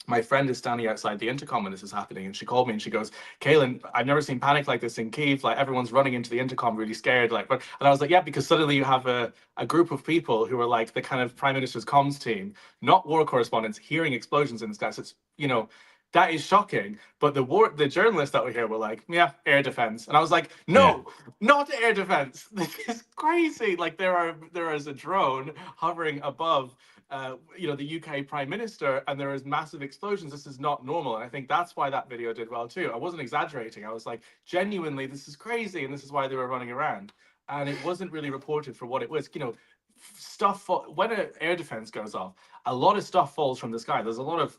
my friend is standing outside the intercom when this is happening, and she called me and she goes, Caolan, I've never seen panic like this in Kyiv. Like, everyone's running into the intercom really scared. Like, and I was like, yeah, because suddenly you have a group of people who are like the kind of Prime Minister's comms team, not war correspondents, hearing explosions and stuff. So it's, you know, that is shocking. But the journalists that were here were like, yeah, air defense. And I was like, no, not air defense. This is crazy. Like, there is a drone hovering above you know, the UK Prime Minister, and there is massive explosions. This is not normal. And I think that's why that video did well too. I wasn't exaggerating. I was like, genuinely, this is crazy, and this is why they were running around. And it wasn't really reported for what it was. You know, stuff, when an air defense goes off, a lot of stuff falls from the sky. There's a lot of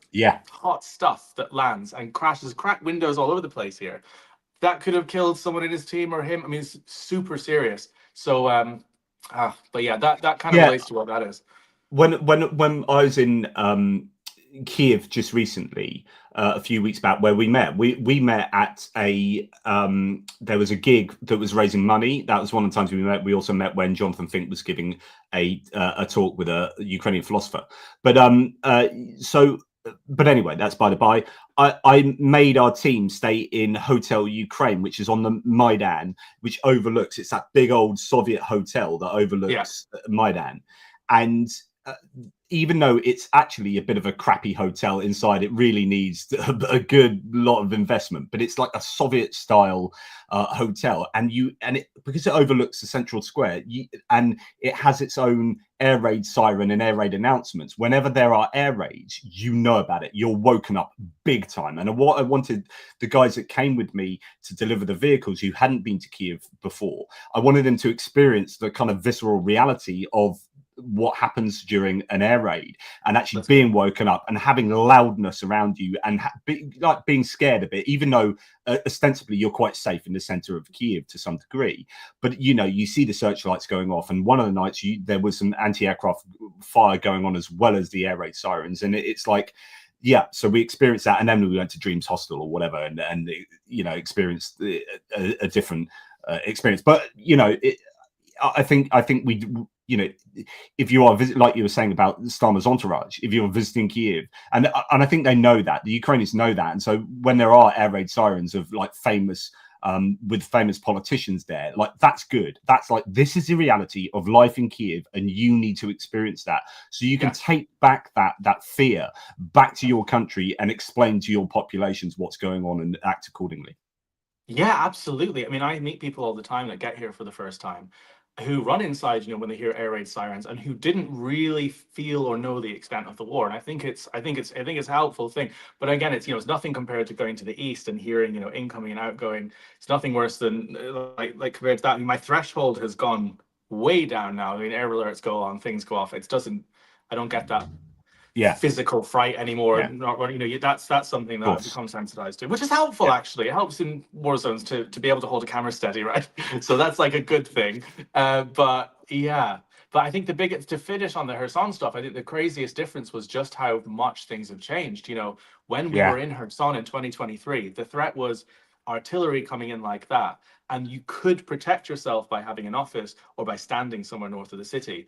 hot stuff that lands and crashes, cracked windows all over the place here. That could have killed someone in his team or him. I mean, it's super serious. So but yeah, that kind of relates to what that is. When I was in Kiev just recently, a few weeks back, where we met at a there was a gig that was raising money. That was one of the times we met. We also met when Jonathan Fink was giving a talk with a Ukrainian philosopher. But but anyway, that's by the by. I made our team stay in Hotel Ukraine, which is on the Maidan, which overlooks, it's that big old Soviet hotel that overlooks Maidan. And even though it's actually a bit of a crappy hotel inside, it really needs a good lot of investment. But it's like a Soviet style hotel, and because it overlooks the central square, and it has its own air raid siren and air raid announcements. Whenever there are air raids, you know about it. You're woken up big time. And what I wanted the guys that came with me to deliver the vehicles, who hadn't been to Kiev before, I wanted them to experience the kind of visceral reality of what happens during an air raid, and actually being woken up and having loudness around you, and being scared a bit, even though ostensibly you're quite safe in the center of Kiev to some degree. But you know, you see the searchlights going off, and one of the nights there was some anti-aircraft fire going on as well as the air raid sirens, and it's like, yeah, so we experienced that, and then we went to Dreams Hostel or whatever, and you know, experienced a different experience. But you know, I think you know, if you are like you were saying about Starmer's entourage, if you're visiting Kiev, and I think they know that, the Ukrainians know that, and so when there are air raid sirens of like famous with famous politicians there, like that's good. That's like, this is the reality of life in Kiev, and you need to experience that so you can take back that fear back to your country and explain to your populations what's going on and act accordingly. Yeah, absolutely. I mean, I meet people all the time that get here for the first time who run inside, when they hear air raid sirens, and who didn't really feel or know the extent of the war. And I think it's a helpful thing. But again, it's nothing compared to going to the east and hearing, incoming and outgoing. It's nothing worse than like compared to that. I mean, my threshold has gone way down now. I mean, air alerts go on, things go off. I don't get that physical fright anymore. That's something that I've become sensitized to, which is helpful. Actually, it helps in war zones to be able to hold a camera steady, right? So that's like a good thing. But I think the biggest, to finish on the Kherson stuff, I think the craziest difference was just how much things have changed. When we were in Kherson in 2023, the threat was artillery coming in like that, and you could protect yourself by having an office or by standing somewhere north of the city.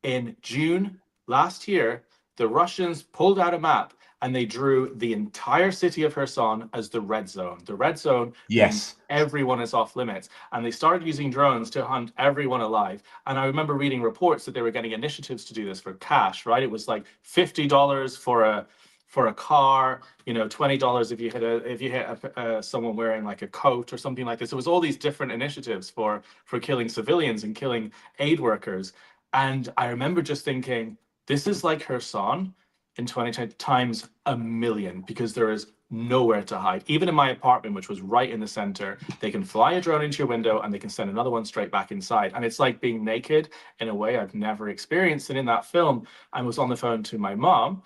In June last year, the Russians pulled out a map and they drew the entire city of Kherson as the red zone. The red zone means everyone is off limits. And they started using drones to hunt everyone alive. And I remember reading reports that they were getting initiatives to do this for cash, right? It was like $50 for a car, $20 if you hit someone wearing like a coat or something like this. It was all these different initiatives for killing civilians and killing aid workers. And I remember just thinking, this is like Kherson in 2010 times a million, because there is nowhere to hide. Even in my apartment, which was right in the center, they can fly a drone into your window and they can send another one straight back inside. And it's like being naked in a way I've never experienced. And in that film, I was on the phone to my mom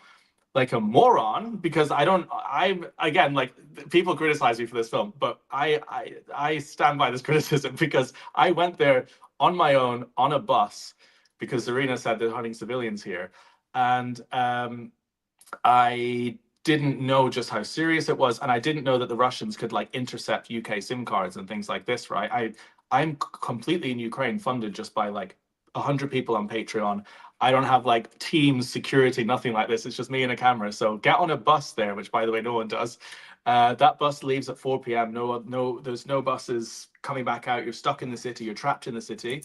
like a moron, because I'm again, like, people criticize me for this film, but I stand by this criticism, because I went there on my own on a bus because Zarina said they're hunting civilians here. And I didn't know just how serious it was. And I didn't know that the Russians could like intercept UK SIM cards and things like this, right? I'm completely in Ukraine funded just by like 100 people on Patreon. I don't have like Teams security, nothing like this. It's just me and a camera. So get on a bus there, which by the way, no one does. That bus leaves at 4 p.m. There's no buses coming back out. You're stuck in the city. You're trapped in the city.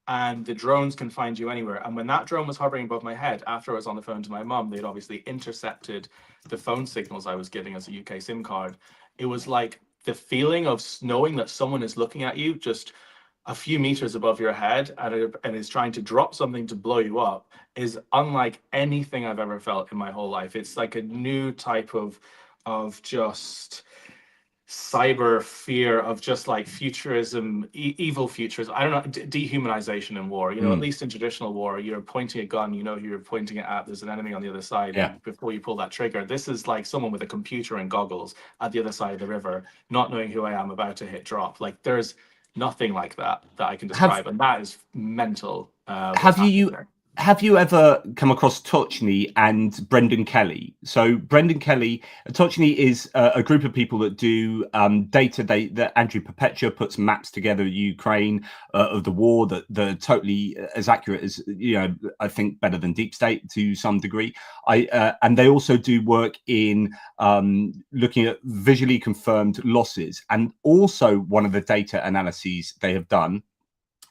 And the drones can find you anywhere. And when that drone was hovering above my head, after I was on the phone to my mum, they'd obviously intercepted the phone signals I was getting as a UK SIM card. It was like the feeling of knowing that someone is looking at you just a few meters above your head and is trying to drop something to blow you up is unlike anything I've ever felt in my whole life. It's like a new type of just cyber fear of just like futurism, evil futurism. I don't know, dehumanization in war. At least in traditional war, you're pointing a gun, who you're pointing it at. There's an enemy on the other side. And before you pull that trigger, this is like someone with a computer and goggles at the other side of the river, not knowing who I am, about to hit drop. Like, there's nothing like that I can describe, and that is mental. Have you ever come across Tochny and Brendan Kelly? So Brendan Kelly, Tochny is a group of people that do data. That Andrew Perpetua puts maps together Ukraine of the war that they're totally as accurate as, I think better than Deep State to some degree. And they also do work in looking at visually confirmed losses, and also one of the data analyses they have done.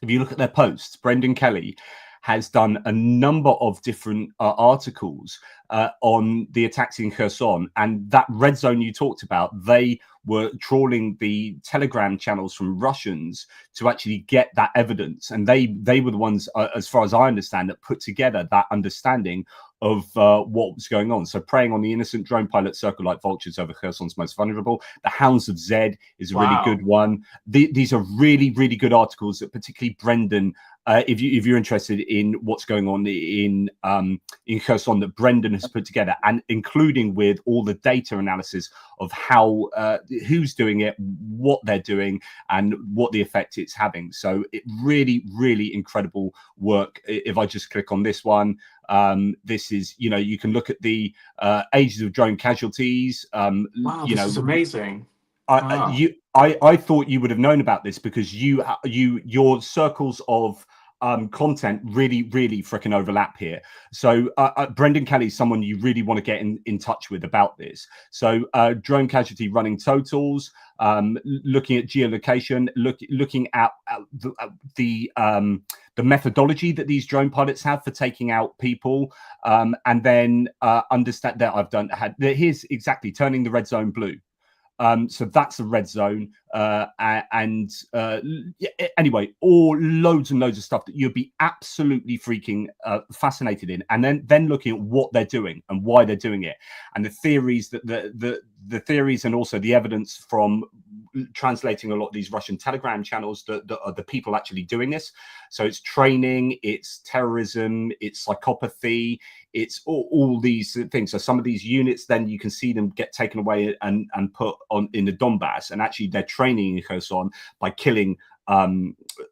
If you look at their posts, Brendan Kelly has done a number of different articles on the attacks in Kherson, and that red zone you talked about. They were trawling the Telegram channels from Russians to actually get that evidence, and they were the ones, as far as I understand, that put together that understanding of what was going on. So preying on the innocent, drone pilots circle like vultures over Kherson's most vulnerable. The Hounds of Zed is a really good one. These are really, really good articles that particularly Brendan, if you're interested in what's going on in Kherson, that Brendan has put together, and including with all the data analysis of how who's doing it, what they're doing, and what the effect it's having. So it really, really incredible work. If I just click on this one, this is, you can look at the ages of drone casualties. Wow, this is amazing. I thought you would have known about this because your circles of content really freaking overlap here. So Brendan Kelly is someone you really want to get in touch with about this. So drone casualty running totals, looking at geolocation, looking at the methodology that these drone pilots have for taking out people, and then understand that here's exactly turning the red zone blue. So that's the red zone, anyway, loads and loads of stuff that you'll be absolutely freaking fascinated in, and then looking at what they're doing and why they're doing it, and the theories that the theories, and also the evidence from translating a lot of these Russian Telegram channels that are the people actually doing this. So it's training, it's terrorism, it's psychopathy, it's all these things. So some of these units, then you can see them get taken away and put on in the Donbass, and actually they're training in Kherson by killing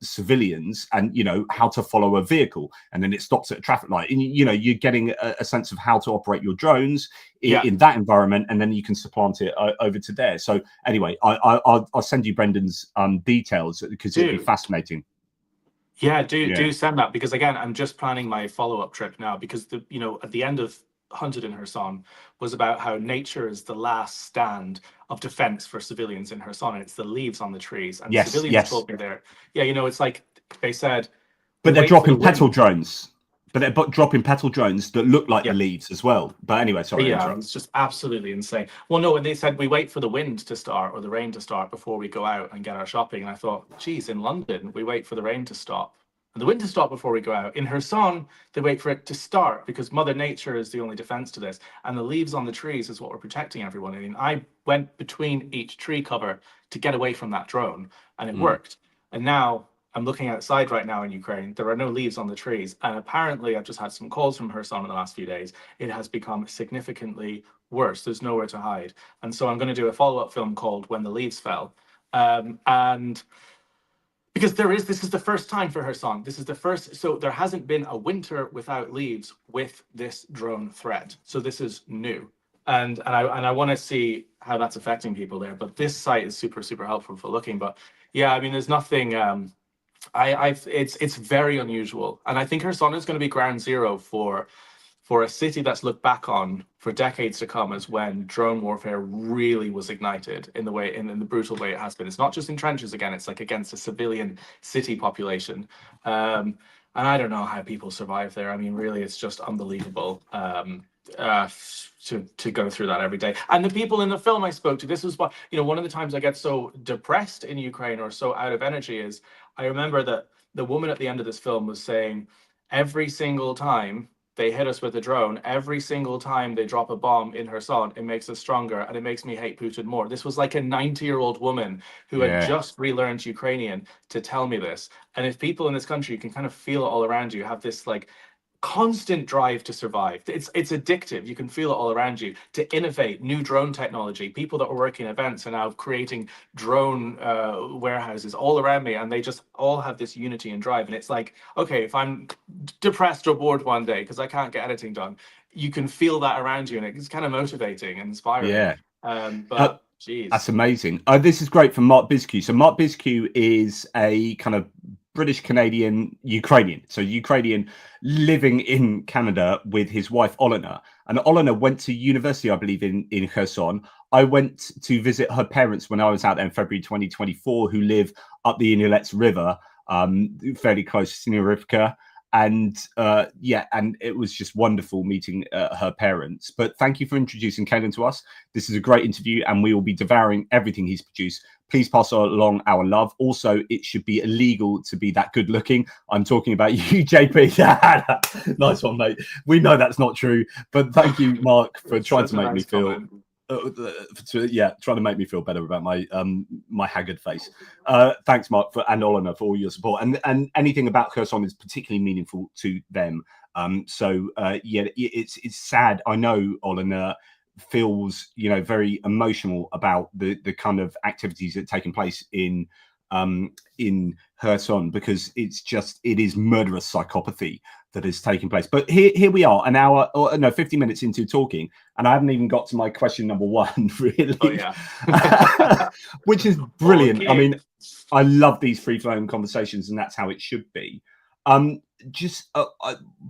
civilians, and how to follow a vehicle, and then it stops at a traffic light, and you're getting a sense of how to operate your drones in that environment, and then you can supplant it over to there. So anyway, I'll send you Brendan's details, because it'd be fascinating. Yeah, do send that, because again, I'm just planning my follow-up trip now, because at the end of Hunted in Kherson was about how nature is the last stand of defense for civilians in Kherson, and it's the leaves on the trees. And civilians told me there, it's like they said, but they're dropping petal drones. But they're dropping petal drones that look like the leaves as well. But anyway, sorry. Yeah, it's just absolutely insane. Well, no, and they said we wait for the wind to start or the rain to start before we go out and get our shopping. And I thought, geez, in London, we wait for the rain to stop and the wind to stop before we go out. In Kherson, they wait for it to start, because Mother Nature is the only defense to this. And the leaves on the trees is what we're protecting everyone. I mean, I went between each tree cover to get away from that drone, and it worked. And now I'm looking outside right now in Ukraine. There are no leaves on the trees. And apparently, I've just had some calls from Kherson in the last few days. It has become significantly worse. There's nowhere to hide. And so I'm going to do a follow-up film called When the Leaves Fell. And because this is the first time for Kherson. This is the first. So there hasn't been a winter without leaves with this drone threat. So this is new. And I want to see how that's affecting people there. But this site is super helpful for looking. But yeah, I mean, there's nothing. It's very unusual, and I think Kherson is going to be ground zero for a city that's looked back on for decades to come as when drone warfare really was ignited in the brutal way it has been. It's not just in trenches again; it's like against a civilian city population, and I don't know how people survive there. I mean, really, it's just unbelievable. To go through that every day. And the people in the film I spoke to, this was what, one of the times I get so depressed in Ukraine or so out of energy is I remember that the woman at the end of this film was saying, every single time they hit us with a drone, every single time they drop a bomb in Kherson, it makes us stronger and it makes me hate Putin more. This was like a 90-year-old woman who had just relearned Ukrainian to tell me this. And if people in this country, you can kind of feel it all around you, have this like constant drive to survive. It's addictive. You can feel it all around you, to innovate new drone technology. People that are working events are now creating drone warehouses all around me, and they just all have this unity and drive. And it's like, okay, if I'm depressed or bored one day because I can't get editing done, you can feel that around you, and it's kind of motivating and inspiring. But geez, that's amazing. This is great from Mark Biscu. So Mark Biscu is a kind of British Canadian Ukrainian, so Ukrainian living in Canada with his wife Olena, and Olena went to university, I believe, in Kherson. I went to visit her parents when I was out there in February 2024, who live up the Inulets River, fairly close to Sinarivka. And and it was just wonderful meeting her parents. But thank you for introducing Caolan to us. This is a great interview, and we will be devouring everything he's produced. Please pass along our love. Also, it should be illegal to be that good looking. I'm talking about you, JP. Nice one, mate. We know that's not true, but thank you, Mark, for trying to make me feel. Trying to make me feel better about my my haggard face. Thanks, Mark, and Olena, for all your support, and anything about Kherson is particularly meaningful to them. It's sad. I know Olena feels very emotional about the kind of activities that are taking place in Kherson, because it is murderous psychopathy that is taking place. But here we are, an hour, or no, 50 minutes into talking, and I haven't even got to my question number one, really. Oh, yeah. Which is brilliant. Okay. I mean, I love these free-flowing conversations, and that's how it should be. Just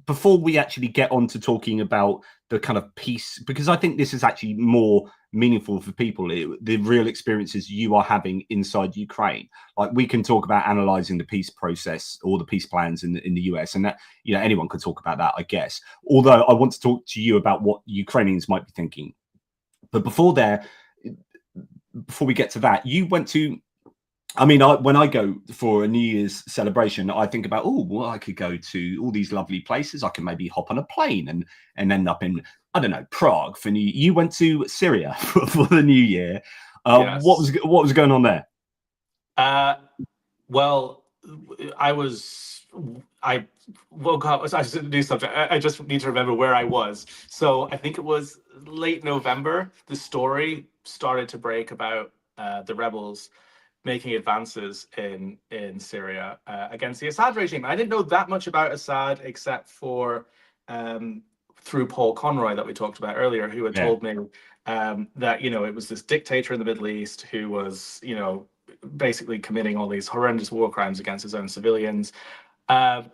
before we actually get on to talking about the kind of peace, because I think this is actually more meaningful for people, the real experiences you are having inside Ukraine. Like, we can talk about analyzing the peace process or the peace plans in the US, and that, you know, anyone could talk about that, I guess. Although I want to talk to you about what Ukrainians might be thinking. But before we get to that, you went to, I mean, when I go for a New Year's celebration, I think about, oh, well, I could go to all these lovely places. I can maybe hop on a plane and end up in, I don't know, Prague for New. You went to Syria for the New Year. Yes. What was going on there? Well, I woke up. I didn't do something. I just need to remember where I was. So I think it was late November. The story started to break about the rebels making advances in Syria against the Assad regime. I didn't know that much about Assad except for through Paul Conroy that we talked about earlier, who had told me that, you know, it was this dictator in the Middle East who was, you know, basically committing all these horrendous war crimes against his own civilians. And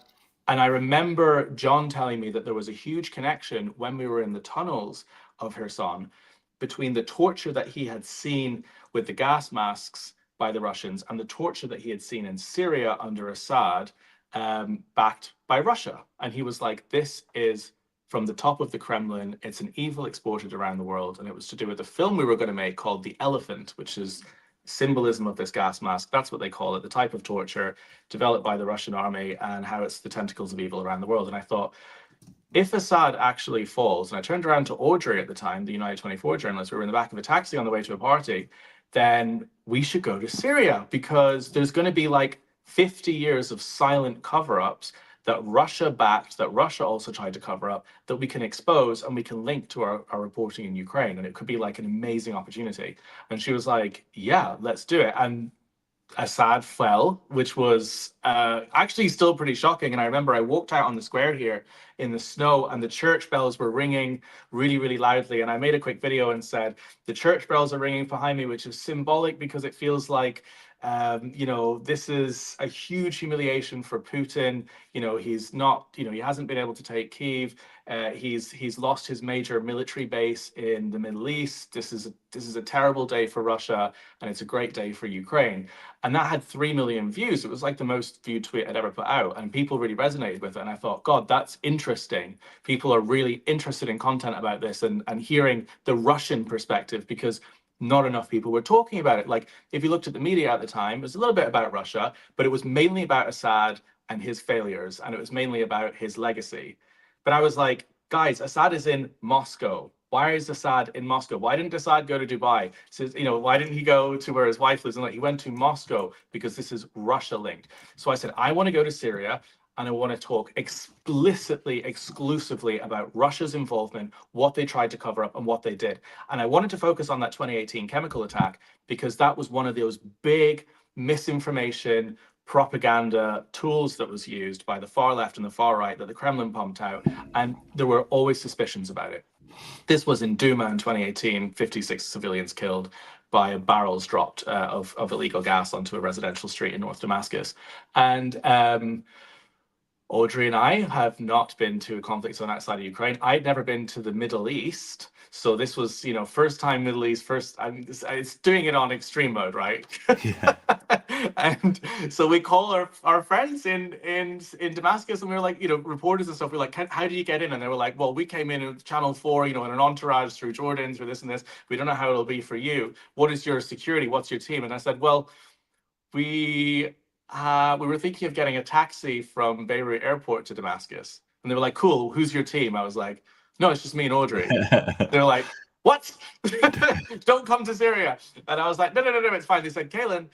I remember John telling me that there was a huge connection when we were in the tunnels of Kherson between the torture that he had seen with the gas masks by the Russians and the torture that he had seen in Syria under Assad, backed by Russia. And he was like, this is from the top of the Kremlin. It's an evil exported around the world. And it was to do with a film we were going to make called The Elephant, which is symbolism of this gas mask. That's what they call it, the type of torture developed by the Russian army and how it's the tentacles of evil around the world. And I thought, if Assad actually falls, and I turned around to Audrey at the time, the United 24 journalist, we were in the back of a taxi on the way to a party, then we should go to Syria, because there's going to be like 50 years of silent cover-ups that Russia backed, that Russia also tried to cover up, that we can expose and we can link to our reporting in Ukraine. And it could be like an amazing opportunity. And she was like, yeah, let's do it. And Assad fell, which was actually still pretty shocking. And I remember I walked out on the square here in the snow and the church bells were ringing really, really loudly. And I made a quick video and said, the church bells are ringing behind me, which is symbolic because it feels like, you know, this is a huge humiliation for Putin. You know, he's not, you know, he hasn't been able to take Kyiv. He's lost his major military base in the Middle East. This is a terrible day for Russia, and it's a great day for Ukraine. And that had 3 million views. It was like the most viewed tweet I'd ever put out, and people really resonated with it. And I thought, God, that's interesting. People are really interested in content about this and hearing the Russian perspective, because not enough people were talking about it. Like, if you looked at the media at the time, it was a little bit about Russia, but it was mainly about Assad and his failures, and it was mainly about his legacy. But I was like, guys, Assad is in Moscow. Why is Assad in Moscow? Why didn't Assad go to Dubai? So, you know, why didn't he go to where his wife lives? And like, he went to Moscow because this is Russia linked. So I said, I want to go to Syria, and I want to talk explicitly, exclusively about Russia's involvement, what they tried to cover up and what they did. And I wanted to focus on that 2018 chemical attack, because that was one of those big misinformation propaganda tools that was used by the far left and the far right that the Kremlin pumped out. And there were always suspicions about it. This was in Duma in 2018, 56 civilians killed by barrels dropped of illegal gas onto a residential street in North Damascus. And Audrey and I have not been to conflicts on that side of Ukraine. I'd never been to the Middle East. So this was, you know, first time Middle East, it's doing it on extreme mode, right? Yeah. And so we call our friends in Damascus, and we were like, you know, reporters and stuff. We're like, how do you get in? And they were like, well, we came in with Channel 4, you know, in an entourage through Jordan, through this and this. We don't know how it'll be for you. What is your security? What's your team? And I said, well, we were thinking of getting a taxi from Beirut Airport to Damascus. And they were like, cool, who's your team? I was like, no, it's just me and Audrey. They're like, what? Don't come to Syria. And I was like, no, it's fine. They said, Caolan,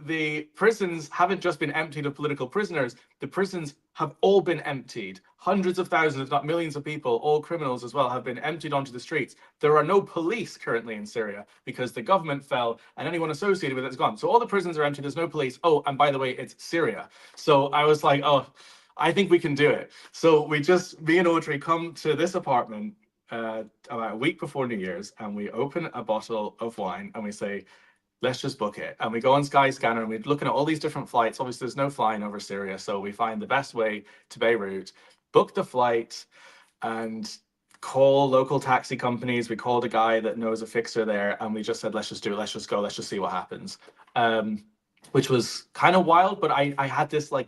the prisons haven't just been emptied of political prisoners. The prisons have all been emptied. Hundreds of thousands, if not millions of people, all criminals as well, have been emptied onto the streets. There are no police currently in Syria because the government fell and anyone associated with it is gone. So all the prisons are empty. There's no police. Oh, and by the way, it's Syria. So I was like, oh, I think we can do it. So me and Audrey come to this apartment about a week before New Year's, and we open a bottle of wine and we say, let's just book it. And we go on Skyscanner and we're looking at all these different flights. Obviously, there's no flying over Syria. So we find the best way to Beirut, book the flight, and call local taxi companies. We called a guy that knows a fixer there, and we just said, let's just do it. Let's just go. Let's just see what happens. Which was kind of wild, but I had this like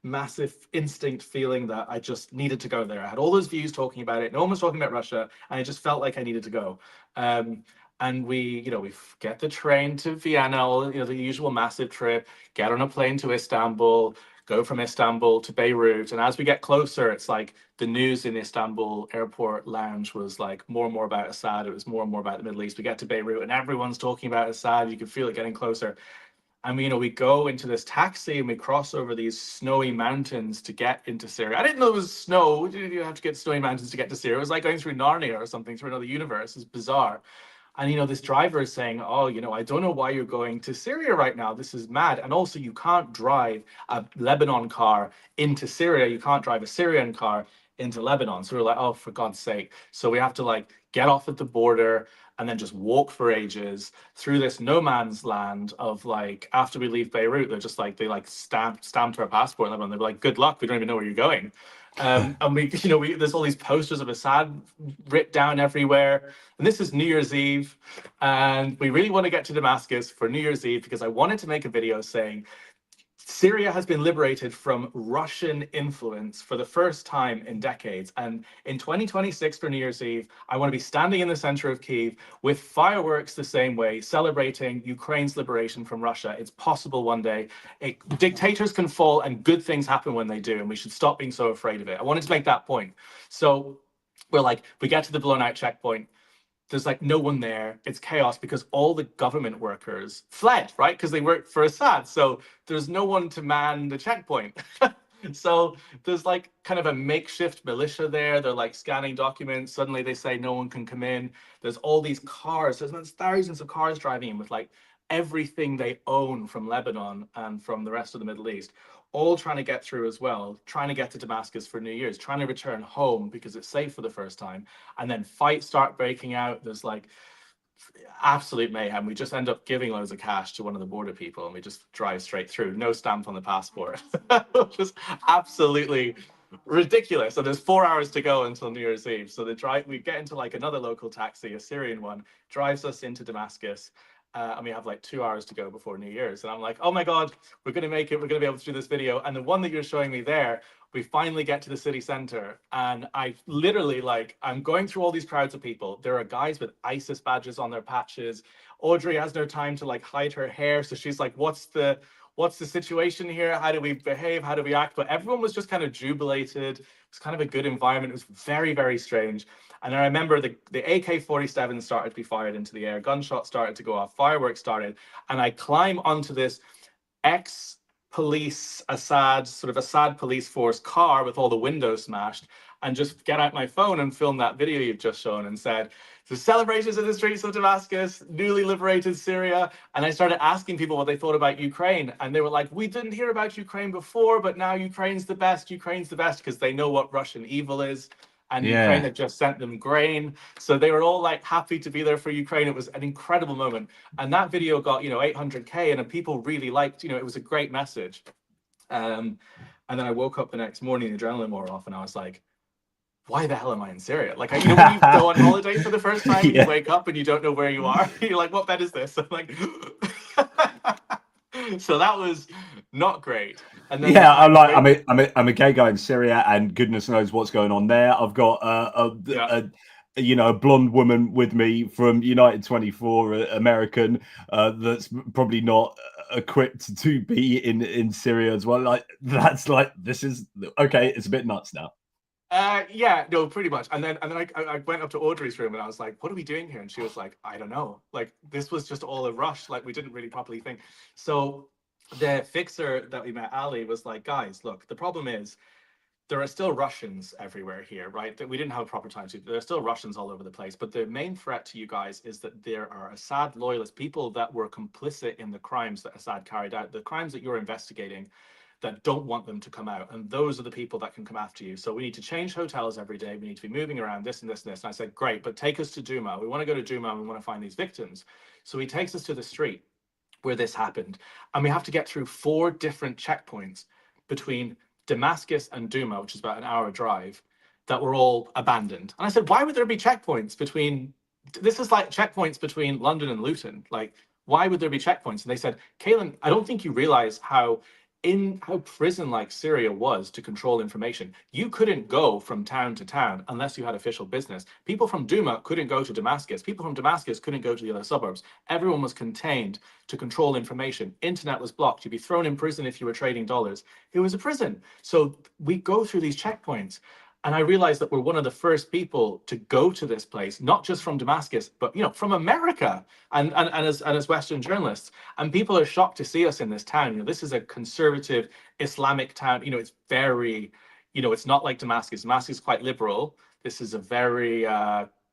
massive instinct feeling that I just needed to go there. I had all those views talking about it. No one was talking about Russia, and I just felt like I needed to go. And we get the train to Vienna, the usual massive trip, get on a plane to Istanbul, go from Istanbul to Beirut. And as we get closer, it's like the news in Istanbul airport lounge was like more and more about Assad. It was more and more about the Middle East. We get to Beirut and everyone's talking about Assad. You can feel it getting closer. And we go into this taxi and we cross over these snowy mountains to get into Syria. I didn't know it was snow. You have to get snowy mountains to get to Syria. It was like going through Narnia or something, through another universe. It's bizarre. And this driver is saying, oh, I don't know why you're going to Syria right now. This is mad. And also, you can't drive a Lebanon car into Syria. You can't drive a Syrian car into Lebanon. So we're like, oh, for God's sake. So we have to like get off at the border and then just walk for ages through this no man's land of like, after we leave Beirut, they're just like, they like stamped our passport in Lebanon. They're like, good luck. We don't even know where you're going. And there's all these posters of Assad writ down everywhere. And this is New Year's Eve. And we really want to get to Damascus for New Year's Eve because I wanted to make a video saying, Syria has been liberated from Russian influence for the first time in decades. And in 2026 for New Year's Eve, I want to be standing in the center of Kyiv with fireworks the same way, celebrating Ukraine's liberation from Russia. It's possible one day. Dictators can fall and good things happen when they do, and we should stop being so afraid of it. I wanted to make that point. So we get to the blown out checkpoint. There's like no one there. It's chaos because all the government workers fled, right? Because they worked for Assad. So there's no one to man the checkpoint. So there's like kind of a makeshift militia there. They're like scanning documents. Suddenly they say no one can come in. There's all these cars. There's thousands of cars driving in with like everything they own from Lebanon and from the rest of the Middle East, all trying to get through as well, trying to get to Damascus for New Year's, trying to return home because it's safe for the first time. And then fights start breaking out. There's like absolute mayhem. We just end up giving loads of cash to one of the border people and we just drive straight through. No stamp on the passport. Just absolutely ridiculous. So there's 4 hours to go until New Year's Eve. So we get into like another local taxi, a Syrian one, drives us into Damascus. And we have like 2 hours to go before New Year's. And I'm like, oh my God, we're going to make it. We're going to be able to do this video. And the one that you're showing me there, we finally get to the city center. And I literally I'm going through all these crowds of people. There are guys with ISIS badges on their patches. Audrey has no time to like hide her hair. So she's like, what's the situation here? How do we behave? How do we act? But everyone was just kind of jubilated. It was kind of a good environment. It was very, very strange. And I remember the AK-47 started to be fired into the air. Gunshots started to go off. Fireworks started. And I climb onto this ex-police Assad police force car with all the windows smashed and just get out my phone and film that video you've just shown and said, the celebrations in the streets of Damascus, newly liberated Syria. And I started asking people what they thought about Ukraine. And they were like, we didn't hear about Ukraine before, but now Ukraine's the best. Ukraine's the best because they know what Russian evil is. And Ukraine had just sent them grain. So they were all like happy to be there for Ukraine. It was an incredible moment. And that video got, 800K and people really liked, it was a great message. And then I woke up the next morning, the adrenaline wore off and I was like, why the hell am I in Syria? Like, when you go on holiday for the first time, you wake up and you don't know where you are. You're like, what bed is this? I'm like, so that was not great. And then I'm a gay guy in Syria, and goodness knows what's going on there. I've got a blonde woman with me from United 24, American, that's probably not equipped to be in Syria as well. Like this is okay. It's a bit nuts now. Yeah, no, pretty much. And then I went up to Audrey's room and I was like, what are we doing here? And she was like, I don't know. Like, this was just all a rush. Like, we didn't really properly think. So the fixer that we met, Ali, was like, guys, look, the problem is there are still Russians everywhere here, right? That we didn't have a proper time to. There are still Russians all over the place. But the main threat to you guys is that there are Assad loyalist people that were complicit in the crimes that Assad carried out, the crimes that you're investigating, that don't want them to come out. And those are the people that can come after you. So we need to change hotels every day. We need to be moving around this and this and this. And I said, great, but take us to Duma. We want to go to Duma and we want to find these victims. So he takes us to the street. where this happened. And we have to get through 4 different checkpoints between Damascus and Duma, which is about an hour drive, that were all abandoned. And I said, why would there be checkpoints between, this is like checkpoints between London and Luton. Like, why would there be checkpoints? And they said, Caolan, I don't think you realize how prison-like Syria was to control information. You couldn't go from town to town unless you had official business. People from Duma couldn't go to Damascus. People from Damascus couldn't go to the other suburbs. Everyone was contained to control information. Internet was blocked. You'd be thrown in prison if you were trading dollars. It was a prison. So we go through these checkpoints. And I realized that we're one of the first people to go to this place, not just from Damascus, but from America and as Western journalists. And people are shocked to see us in this town. This is a conservative Islamic town. It's very, it's not like Damascus. Damascus is quite liberal. This is a very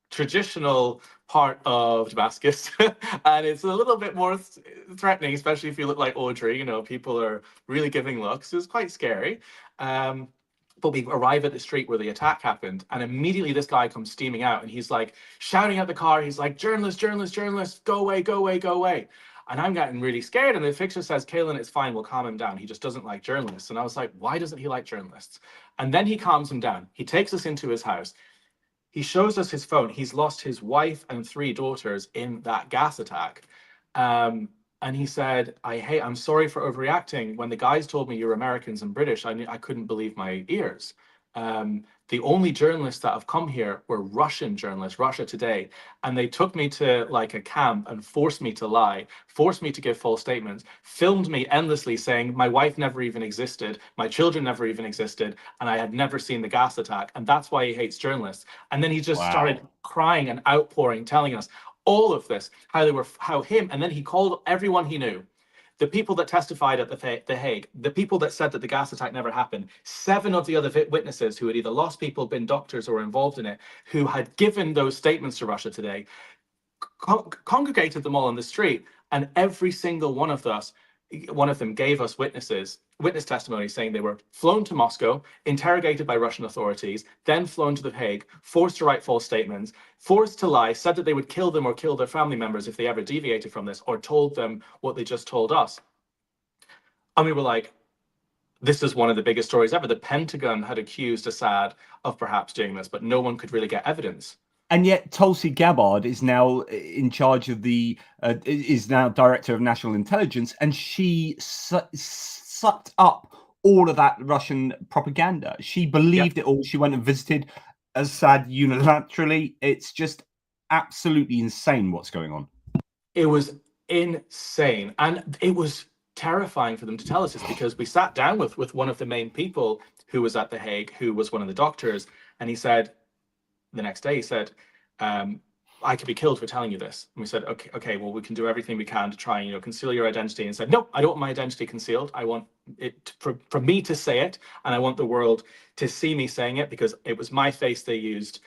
traditional part of Damascus, and it's a little bit more threatening, especially if you look like Audrey. People are really giving looks. It's quite scary. But we arrive at the street where the attack happened, and immediately this guy comes steaming out, and he's like shouting at the car. He's like, journalists, journalists, journalists, go away, go away, go away. And I'm getting really scared. And the fixer says, Caolan, it's fine, we'll calm him down. He just doesn't like journalists. And I was like, why doesn't he like journalists? And then he calms him down. He takes us into his house. He shows us his phone. He's lost his wife and 3 daughters in that gas attack. And he said, I'm sorry for overreacting. When the guys told me you're Americans and British, I couldn't believe my ears. The only journalists that have come here were Russian journalists, Russia Today. And they took me to like a camp and forced me to lie, forced me to give false statements, filmed me endlessly saying my wife never even existed, my children never even existed, and I had never seen the gas attack. And that's why he hates journalists. And then he just started crying and outpouring, telling us all of this, and then he called everyone he knew, the people that testified at the Hague, the people that said that the gas attack never happened, 7 of the other witnesses who had either lost people, been doctors, or involved in it, who had given those statements to Russia Today, congregated them all on the street, and every single one of them gave us witness testimony saying they were flown to Moscow, interrogated by Russian authorities, then flown to The Hague, forced to write false statements, forced to lie, said that they would kill them or kill their family members if they ever deviated from this, or told them what they just told us. And we were like, this is one of the biggest stories ever. The Pentagon had accused Assad of perhaps doing this, but no one could really get evidence. And yet Tulsi Gabbard is now in charge of is now director of national intelligence, and she sucked up all of that Russian propaganda. She believed it all. She went and visited Assad unilaterally. It's just absolutely insane what's going on. It was insane. And it was terrifying for them to tell us this, because we sat down with one of the main people who was at The Hague, who was one of the doctors, and he said, the next day, he said, I could be killed for telling you this. And we said, okay, well, we can do everything we can to try and conceal your identity. And said, no, I don't want my identity concealed. I want it for me to say it, and I want the world to see me saying it, because it was my face they used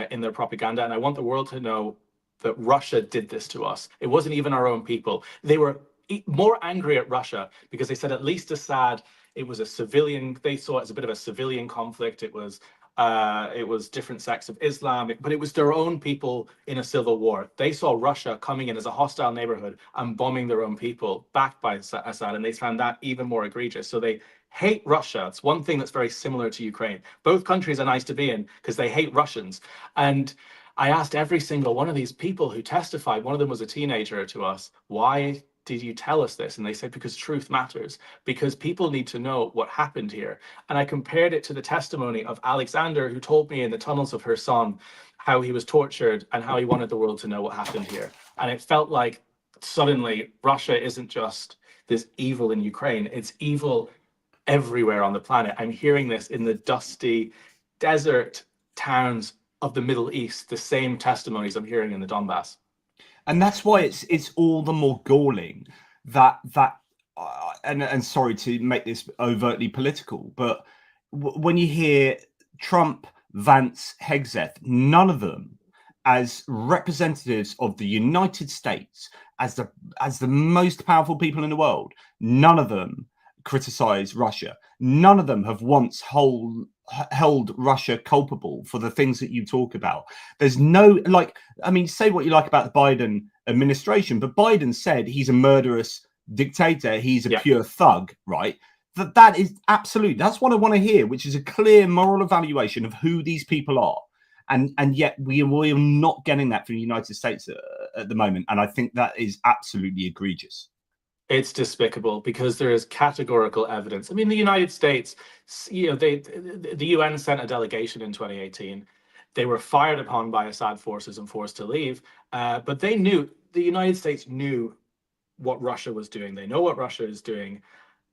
in their propaganda, and I want the world to know that Russia did this to us. It wasn't even our own people. They were more angry at Russia because they said at least Assad, it was a civilian. They saw it as a bit of a civilian conflict. It was different sects of Islam, but it was their own people in a civil war. They saw Russia coming in as a hostile neighborhood and bombing their own people, backed by Assad, and they found that even more egregious. So they hate Russia. It's one thing that's very similar to Ukraine. Both countries are nice to be in because they hate Russians. And I asked every single one of these people who testified, one of them was a teenager to us, why did you tell us this? And they said, because truth matters, because people need to know what happened here. And I compared it to the testimony of Alexander, who told me in the tunnels of Kherson how he was tortured and how he wanted the world to know what happened here. And it felt like suddenly Russia isn't just this evil in Ukraine, it's evil everywhere on the planet. I'm hearing this in the dusty desert towns of the Middle East, the same testimonies I'm hearing in the Donbass. And that's why it's all the more galling that and sorry to make this overtly political, but when you hear Trump, Vance, Hegseth, none of them as representatives of the United States, as the most powerful people in the world, none of them criticize Russia. None of them have once held Russia culpable for the things that you talk about. There's no, say what you like about the Biden administration, but Biden said he's a murderous dictator, he's a Yeah. pure thug, right? That is absolute. That's what I want to hear, which is a clear moral evaluation of who these people are. And yet we are not getting that from the United States at the moment. And I think that is absolutely egregious. It's despicable because there is categorical evidence. I mean, the United States, the UN sent a delegation in 2018. They were fired upon by Assad forces and forced to leave. But the United States knew what Russia was doing. They know what Russia is doing.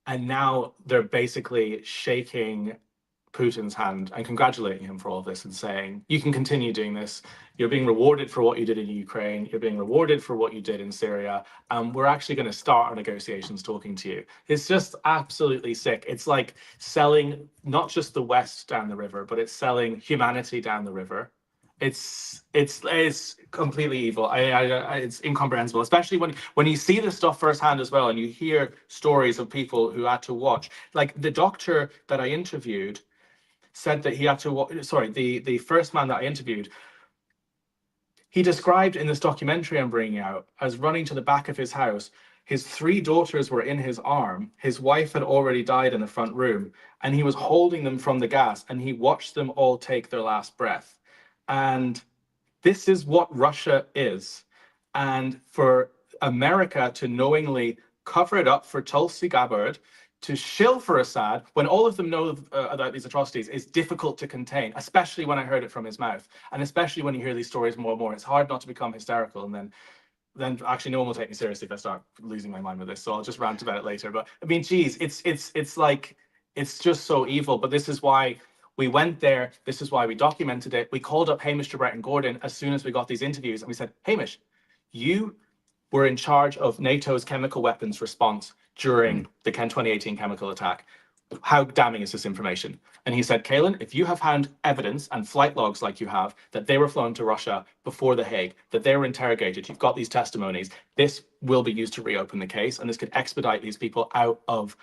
And now they're basically shaking Putin's hand and congratulating him for all of this and saying, you can continue doing this. You're being rewarded for what you did in Ukraine. You're being rewarded for what you did in Syria. We're actually going to start our negotiations talking to you. It's just absolutely sick. It's like selling not just the West down the river, but it's selling humanity down the river. It's completely evil. It's incomprehensible, especially when you see this stuff firsthand as well, and you hear stories of people who had to watch. Like the doctor that I interviewed said that he had to watch. Sorry, the first man that I interviewed, he described in this documentary I'm bringing out as running to the back of his house. His 3 daughters were in his arm. His wife had already died in the front room, and he was holding them from the gas, and he watched them all take their last breath. And this is what Russia is. And for America to knowingly cover it up for Tulsi Gabbard, to shill for Assad, when all of them know about these atrocities, is difficult to contain, especially when I heard it from his mouth. And especially when you hear these stories more and more, it's hard not to become hysterical. And then actually no one will take me seriously if I start losing my mind with this. So I'll just rant about it later. But I mean, geez, it's like, it's just so evil. But this is why we went there. This is why we documented it. We called up Hamish, Gibret and Gordon as soon as we got these interviews. And we said, Hamish, you were in charge of NATO's chemical weapons response during the 2018 chemical attack. How damning is this information? And he said, Caolan, if you have found evidence and flight logs like you have that they were flown to Russia before The Hague, that they were interrogated, you've got these testimonies, this will be used to reopen the case, and this could expedite these people out of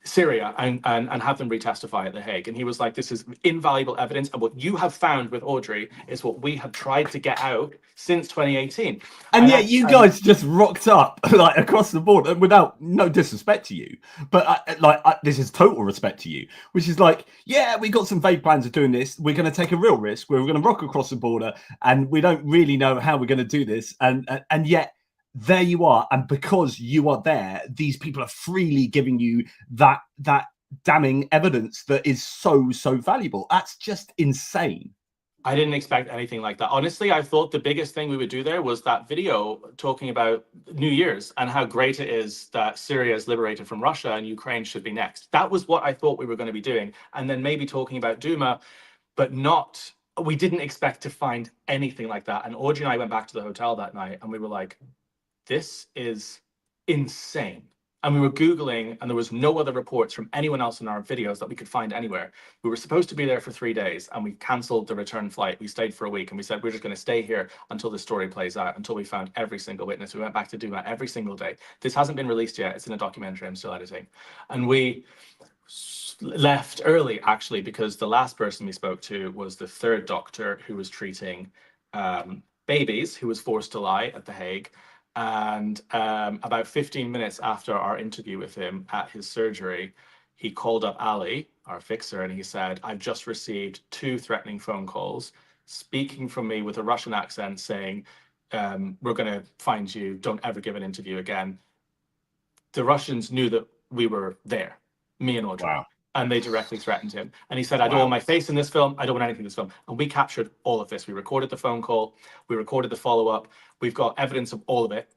Syria and have them retestify at The Hague. And he was like, this is invaluable evidence. And what you have found with Audrey is what we have tried to get out since 2018. And yet you guys just rocked up like across the board without no disrespect to you. But this is total respect to you, which is like, yeah, we got some vague plans of doing this. We're going to take a real risk. We're going to rock across the border and we don't really know how we're going to do this. And yet there you are, and because you are there, these people are freely giving you that damning evidence that is so valuable. That's just insane. I didn't expect anything like that. Honestly, I thought the biggest thing we would do there was that video talking about New Year's and how great it is that Syria is liberated from Russia and Ukraine should be next. That was what I thought we were going to be doing. And then maybe talking about Duma, but we didn't expect to find anything like that. And Audrey and I went back to the hotel that night and we were like, this is insane. And we were Googling and there was no other reports from anyone else in our videos that we could find anywhere. We were supposed to be there for 3 days and we canceled the return flight. We stayed for a week and we said, we're just going to stay here until the story plays out, until we found every single witness. We went back to do that every single day. This hasn't been released yet. It's in a documentary I'm still editing. And we left early, actually, because the last person we spoke to was the 3rd doctor who was treating babies who was forced to lie at The Hague. And about 15 minutes after our interview with him at his surgery, he called up Ali, our fixer, and he said, I've just received 2 threatening phone calls, speaking from me with a Russian accent saying, we're going to find you, don't ever give an interview again. The Russians knew that we were there, me and Audrey. Wow. And they directly threatened him. And he said, I don't want my face in this film. I don't want anything in this film. And we captured all of this. We recorded the phone call. We recorded the follow-up. We've got evidence of all of it.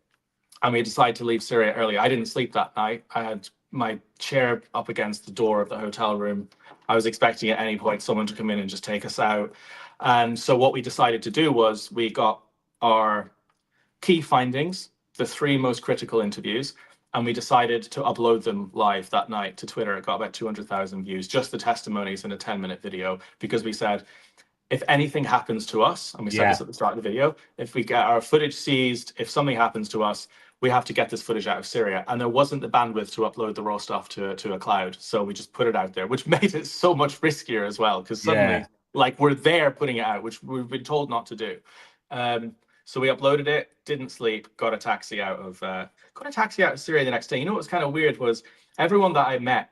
And we decided to leave Syria early. I didn't sleep that night. I had my chair up against the door of the hotel room. I was expecting at any point someone to come in and just take us out. And so what we decided to do was we got our key findings, the 3 most critical interviews, and we decided to upload them live that night to Twitter. It got about 200,000 views, just the testimonies in a 10-minute video, because we said, if anything happens to us, and we said this at the start of the video, if we get our footage seized, if something happens to us, we have to get this footage out of Syria. And there wasn't the bandwidth to upload the raw stuff to a cloud. So we just put it out there, which made it so much riskier as well, because suddenly, like, we're there putting it out, which we've been told not to do. So we uploaded it, didn't sleep, got a taxi out of Syria the next day. You know what was kind of weird was everyone that I met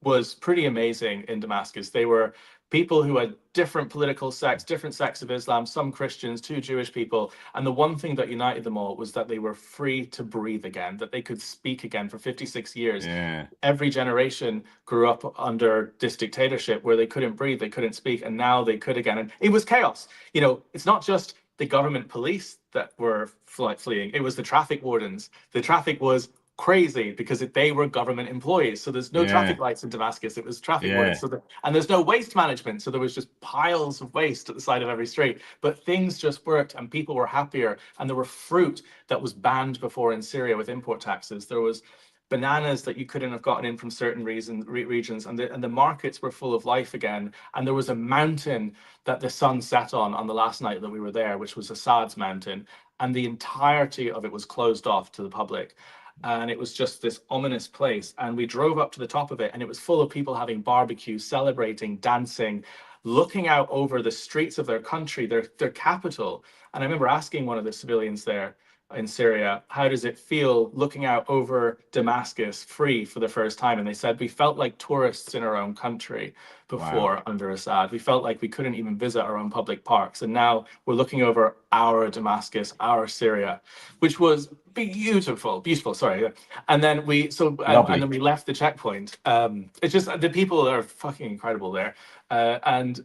was pretty amazing in Damascus. They were people who had different political sects, different sects of Islam, some Christians, 2 Jewish people. And the one thing that united them all was that they were free to breathe again, that they could speak again for 56 years. Yeah. Every generation grew up under this dictatorship where they couldn't breathe, they couldn't speak, and now they could again. And it was chaos. You know, it's not just the government police that were fleeing, it was the traffic wardens. The traffic was crazy because they were government employees, so there's no traffic lights in Damascus. It was traffic wardens, and there's no waste management, so there was just piles of waste at the side of every street. But things just worked, and people were happier. And there were fruit that was banned before in Syria with import taxes. There was bananas that you couldn't have gotten in from certain regions, and the markets were full of life again. And there was a mountain that the sun set on the last night that we were there, which was Assad's mountain, and the entirety of it was closed off to the public. And it was just this ominous place. And we drove up to the top of it, and it was full of people having barbecue, celebrating, dancing, looking out over the streets of their country, their capital. And I remember asking one of the civilians there in Syria, how does it feel looking out over Damascus free for the first time? And they said, we felt like tourists in our own country before under Assad. We felt like we couldn't even visit our own public parks. And now we're looking over our Damascus, our Syria, which was beautiful, sorry. And then we and then we left the checkpoint. It's just, the people are fucking incredible there. And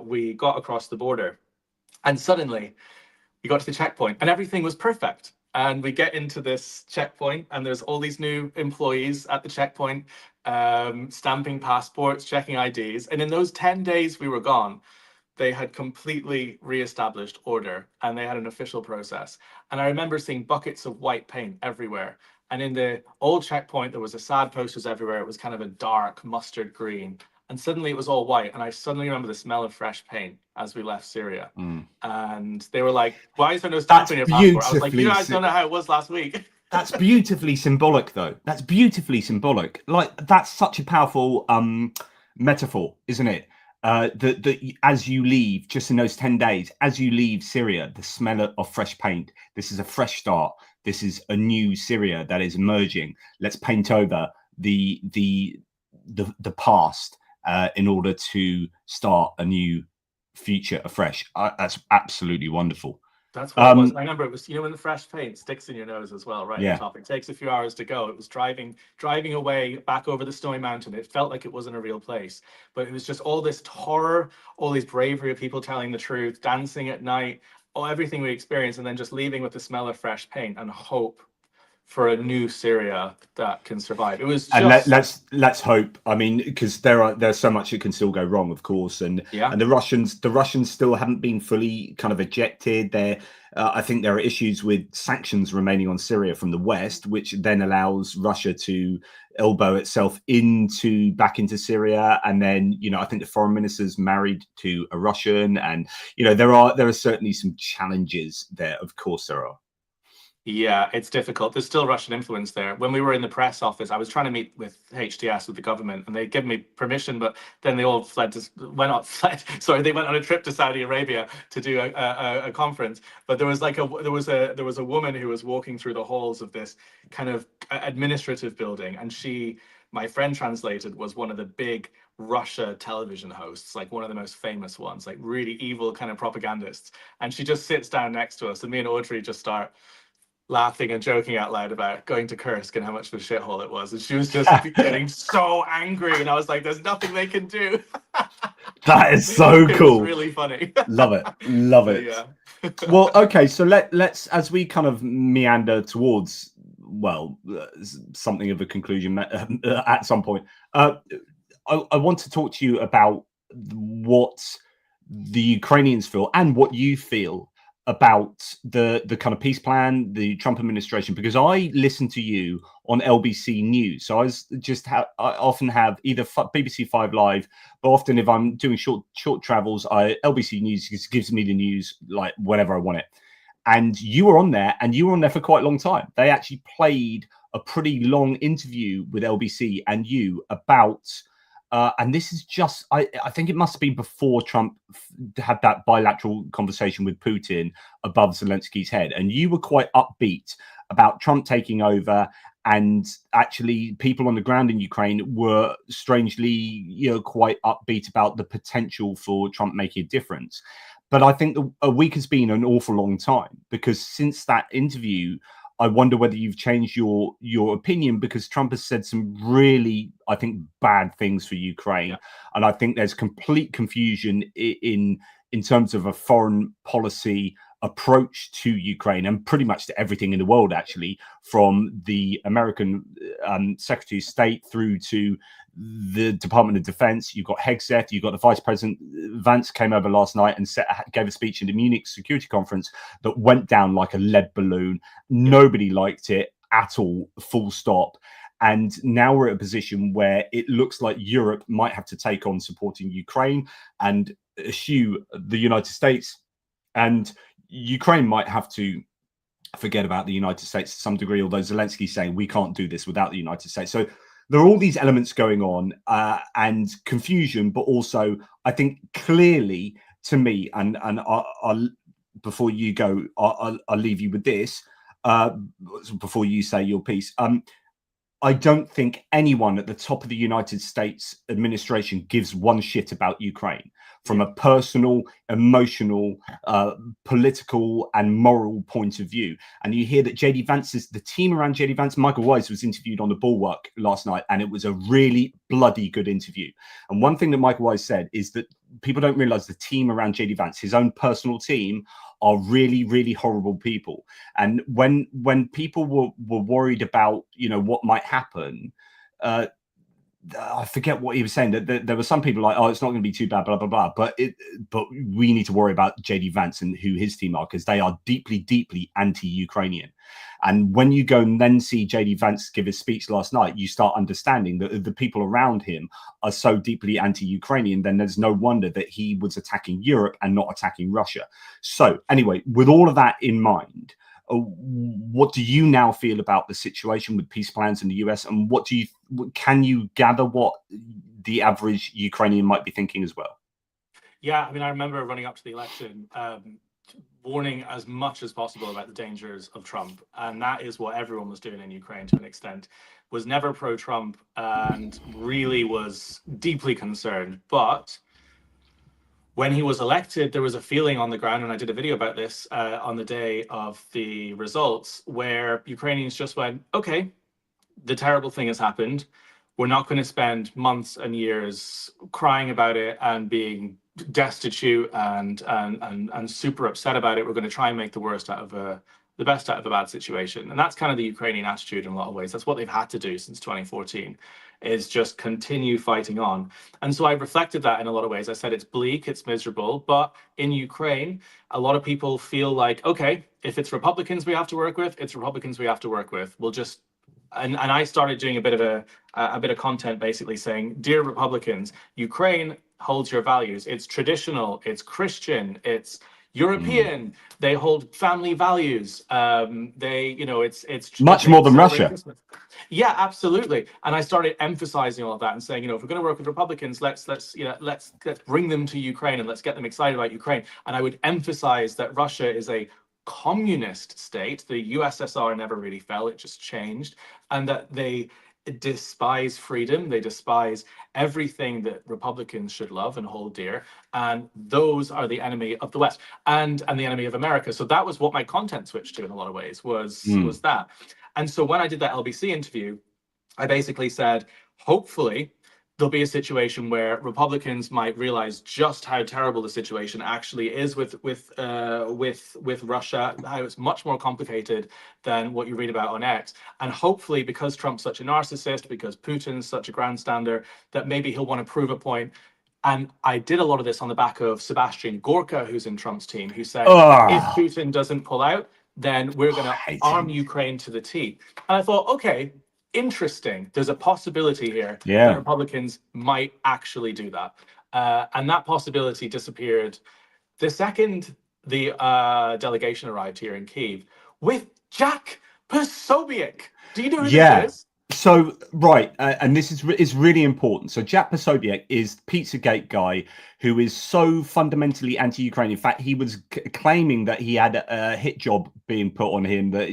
we got across the border, and suddenly we got to the checkpoint and everything was perfect. And we get into this checkpoint, and there's all these new employees at the checkpoint, stamping passports, checking IDs. And in those 10 days we were gone, they had completely reestablished order, and they had an official process. And I remember seeing buckets of white paint everywhere. And in the old checkpoint, there was Assad posters everywhere. It was kind of a dark mustard green. And suddenly it was all white. And I suddenly remember the smell of fresh paint as we left Syria. And they were like, why is there no stamp on your passport? I was like, you guys don't know how it was last week. That's beautifully symbolic, though. That's beautifully symbolic. Like, that's such a powerful metaphor, isn't it? That as you leave, just in those 10 days, as you leave Syria, the smell of fresh paint, this is a fresh start. This is a new Syria that is emerging. Let's paint over the past in order to start a new future afresh. That's absolutely wonderful. That's what it was. I remember it was, you know, when the fresh paint sticks in your nose as well, right? At the top. It takes a few hours to go. It was driving away back over the snowy mountain. It felt like it wasn't a real place, but it was just all this horror, all these bravery of people telling the truth, dancing at night, everything we experienced, and then just leaving with the smell of fresh paint and hope for a new Syria that can survive. It was just... And let's hope. I mean, because there's so much that can still go wrong, of course, and the Russians still haven't been fully kind of ejected. I think there are issues with sanctions remaining on Syria from the West, which then allows Russia to elbow itself back into Syria. And then, you know, I think the foreign minister's married to a Russian, and you know, there are certainly some challenges there. Of course, there are. Yeah, it's difficult. There's still Russian influence there. When we were in the press office, I was trying to meet with HTS, with the government, and they'd given me permission, but then they all went on a trip to Saudi Arabia to do a conference. But there was a woman who was walking through the halls of this kind of administrative building, and my friend translated, was one of the big Russia television hosts, like one of the most famous ones, like really evil kind of propagandists. And she just sits down next to us, and me and Audrey just start laughing and joking out loud about going to Kherson and how much of a shithole it was. And she was just getting so angry, and I was like, there's nothing they can do. That is so cool. It was really funny. Love it. Yeah. Well, okay, so let's, as we kind of meander towards, well, something of a conclusion at some point, I want to talk to you about what the Ukrainians feel and what you feel about the kind of peace plan, the Trump administration, because I listen to you on LBC News. So I often have either BBC 5 Live, but often if I'm doing short travels, LBC News just gives me the news like whenever I want it. And you were on there, and you were on there for quite a long time. They actually played a pretty long interview with LBC and you about and this is just, I think it must be before Trump had that bilateral conversation with Putin above Zelensky's head. And you were quite upbeat about Trump taking over, and actually people on the ground in Ukraine were strangely, quite upbeat about the potential for Trump making a difference. But I think a week has been an awful long time, because since that interview, I wonder whether you've changed your opinion, because Trump has said some really, I think, bad things for Ukraine. Yeah. And I think there's complete confusion in terms of a foreign policy approach to Ukraine, and pretty much to everything in the world, actually, from the American Secretary of State through to the Department of Defense. You've got Hegseth, you've got the Vice President. Vance came over last night and gave a speech in the Munich Security Conference that went down like a lead balloon. Nobody liked it at all, full stop. And now we're at a position where it looks like Europe might have to take on supporting Ukraine, and eschew the United States, and Ukraine might have to forget about the United States to some degree, although Zelensky's saying we can't do this without the United States. So there are all these elements going on, and confusion, but also I think clearly to me, and I'll before you go, I'll leave you with this, before you say your piece. I don't think anyone at the top of the United States administration gives one shit about Ukraine from a personal, emotional, political, and moral point of view. And you hear that JD Vance's, the team around JD Vance, Michael Wise was interviewed on the Bulwark last night, and it was a really bloody good interview. And one thing that Michael Wise said is that people don't realize the team around JD Vance, his own personal team, are really, really horrible people. And when people were worried about, what might happen, I forget what he was saying, that there were some people like, oh, it's not going to be too bad, blah, blah, blah. But we need to worry about JD Vance and who his team are, because they are deeply, deeply anti-Ukrainian. And when you go and then see JD Vance give his speech last night, you start understanding that the people around him are so deeply anti-Ukrainian, then there's no wonder that he was attacking Europe and not attacking Russia. So anyway, with all of that in mind, what do you now feel about the situation with peace plans in the US, and can you gather what the average Ukrainian might be thinking as well? Yeah, I mean, I remember running up to the election, warning as much as possible about the dangers of Trump, and that is what everyone was doing in Ukraine to an extent. Was never pro-Trump and really was deeply concerned. But when he was elected, there was a feeling on the ground, and I did a video about this on the day of the results, where Ukrainians just went, okay, the terrible thing has happened. We're not going to spend months and years crying about it and being destitute and super upset about it. We're going to try and make the best out of a bad situation. And that's kind of the Ukrainian attitude in a lot of ways. That's what they've had to do since 2014, is just continue fighting on. And so I reflected that in a lot of ways. I said it's bleak, it's miserable, but in Ukraine, a lot of people feel like, okay, if it's Republicans we have to work with, it's Republicans we have to work with. We'll just and I started doing a bit of content basically saying, dear Republicans, Ukraine holds your values. It's traditional, it's Christian, it's European. They hold family values. It's much more than Russia. Christmas. Yeah, absolutely. And I started emphasizing all of that and saying, if we're going to work with Republicans, let's bring them to Ukraine and let's get them excited about Ukraine. And I would emphasize that Russia is a communist state. The USSR never really fell, it just changed, and that they despise freedom, they despise everything that Republicans should love and hold dear, and those are the enemy of the West and the enemy of America. So that was what my content switched to in a lot of ways, was that. And so when I did that LBC interview, I basically said, hopefully there'll be a situation where Republicans might realize just how terrible the situation actually is with Russia, how it's much more complicated than what you read about on X. And hopefully, because Trump's such a narcissist, because Putin's such a grandstander, that maybe he'll want to prove a point. And I did a lot of this on the back of Sebastian Gorka, who's in Trump's team, who said, if Putin doesn't pull out, then we're going to arm Ukraine to the teeth. And I thought, okay, interesting. There's a possibility here that Republicans might actually do that. And that possibility disappeared the second the delegation arrived here in Kyiv with Jack Posobiec. Do you know who this is? So right, and this is really important. So Jack Posobiec is Pizzagate guy who is so fundamentally anti-Ukraine. In fact, he was claiming that he had a hit job being put on him, that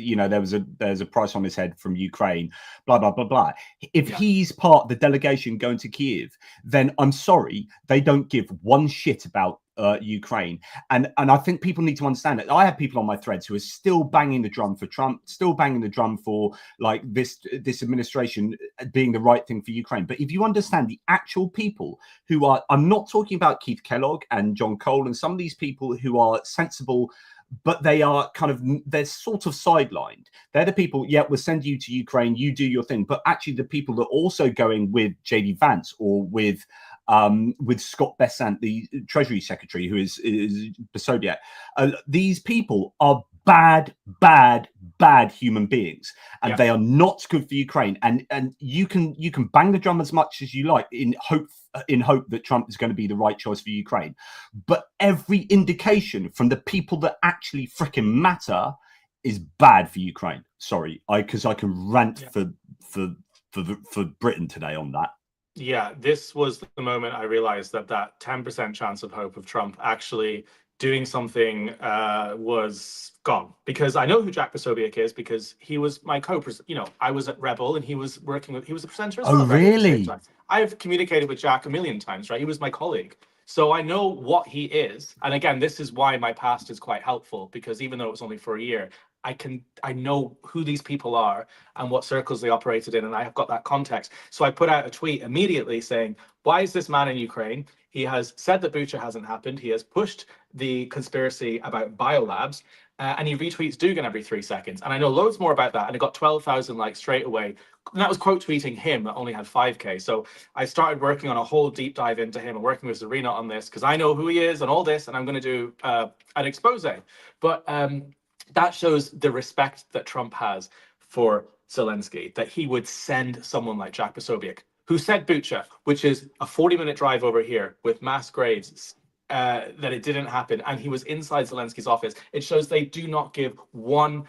there's a price on his head from Ukraine, blah blah blah blah. If he's part of the delegation going to Kiev, then I'm sorry, they don't give one shit about Ukraine. And I think people need to understand it. I have people on my threads who are still banging the drum for Trump, still banging the drum for like this administration being the right thing for Ukraine. But if you understand the actual people who are, I'm not talking about Keith Kellogg and John Cole and some of these people who are sensible, but they are they're sort of sidelined. They're the people, yeah, we'll send you to Ukraine, you do your thing. But actually the people that are also going with JD Vance or with Scott Bessant, the Treasury Secretary, who is Posobiec. These people are bad human beings, and they are not good for Ukraine. And you can bang the drum as much as you like in hope that Trump is going to be the right choice for Ukraine. But every indication from the people that actually freaking matter is bad for Ukraine. Sorry, because I can rant for Britain today on that. Yeah, this was the moment I realized that 10% chance of hope of Trump actually doing something was gone. Because I know who Jack Posobiec is, because he was my co-presenter. I was at Rebel and he was a presenter as well. Oh, really? I've communicated with Jack a million times, right? He was my colleague. So I know what he is. And again, this is why my past is quite helpful, because even though it was only for a year, I know who these people are and what circles they operated in, and I have got that context. So I put out a tweet immediately saying, why is this man in Ukraine? He has said that Bucha hasn't happened. He has pushed the conspiracy about biolabs, and he retweets Dugan every 3 seconds. And I know loads more about that, and it got 12,000 likes straight away. And that was quote tweeting him that only had 5K. So I started working on a whole deep dive into him and working with Serena on this, because I know who he is and all this, and I'm going to do an expose. But that shows the respect that Trump has for Zelensky, that he would send someone like Jack Posobiec, who said Bucha, which is a 40-minute drive over here with mass graves, that it didn't happen, and he was inside Zelensky's office. It shows they do not give one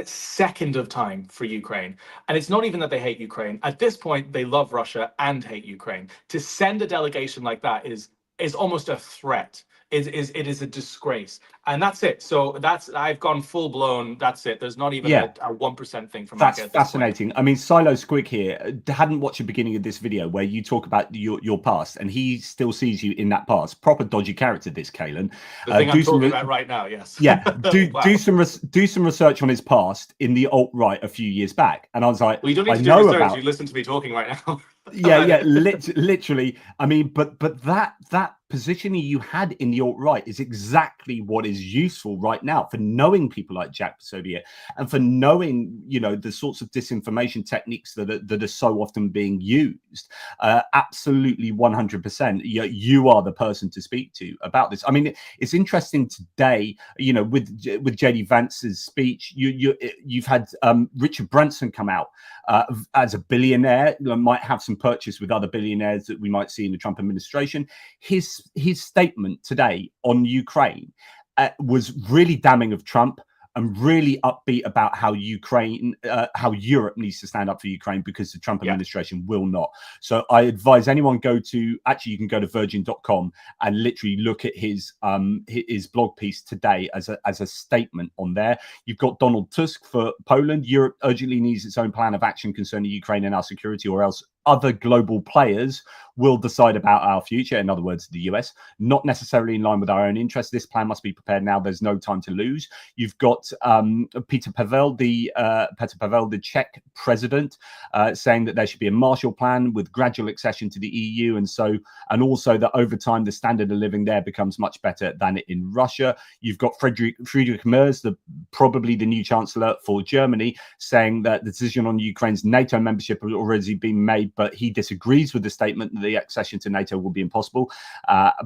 second of time for Ukraine. And it's not even that they hate Ukraine. At this point, they love Russia and hate Ukraine. To send a delegation like that is almost a threat. It is a disgrace, and that's it. So I've gone full blown. That's it. There's not even a 1% thing from that's fascinating. I mean, Silo Squig here hadn't watched the beginning of this video where you talk about your past, and he still sees you in that past. Proper dodgy character, this Caolan. The thing I'm talking about right now, yes. Yeah, do some research on his past in the alt-right a few years back, and I was like, well, you don't need to do research. You listen to me talking right now. Literally. I mean, but that positioning you had in the alt-right is exactly what is useful right now for knowing people like Jack Posobiec and for knowing, the sorts of disinformation techniques that are so often being used. Absolutely 100%. You are the person to speak to about this. I mean, it's interesting today, with JD Vance's speech, you've had Richard Branson come out as a billionaire, might have some purchase with other billionaires that we might see in the Trump administration. His statement today on Ukraine was really damning of Trump and really upbeat about how Europe needs to stand up for Ukraine, because the Trump administration will not. So I advise anyone you can go to virgin.com and literally look at his blog piece today as a statement on there. You've got Donald Tusk for Poland. Europe urgently needs its own plan of action concerning Ukraine and our security, or else other global players will decide about our future. In other words, the US, not necessarily in line with our own interests. This plan must be prepared now. There's no time to lose. You've got Peter Pavel, the Czech president, saying that there should be a Marshall Plan with gradual accession to the EU, and also that over time the standard of living there becomes much better than in Russia. You've got Friedrich Merz, probably the new chancellor for Germany, saying that the decision on Ukraine's NATO membership has already been made, but he disagrees with the statement that the accession to NATO will be impossible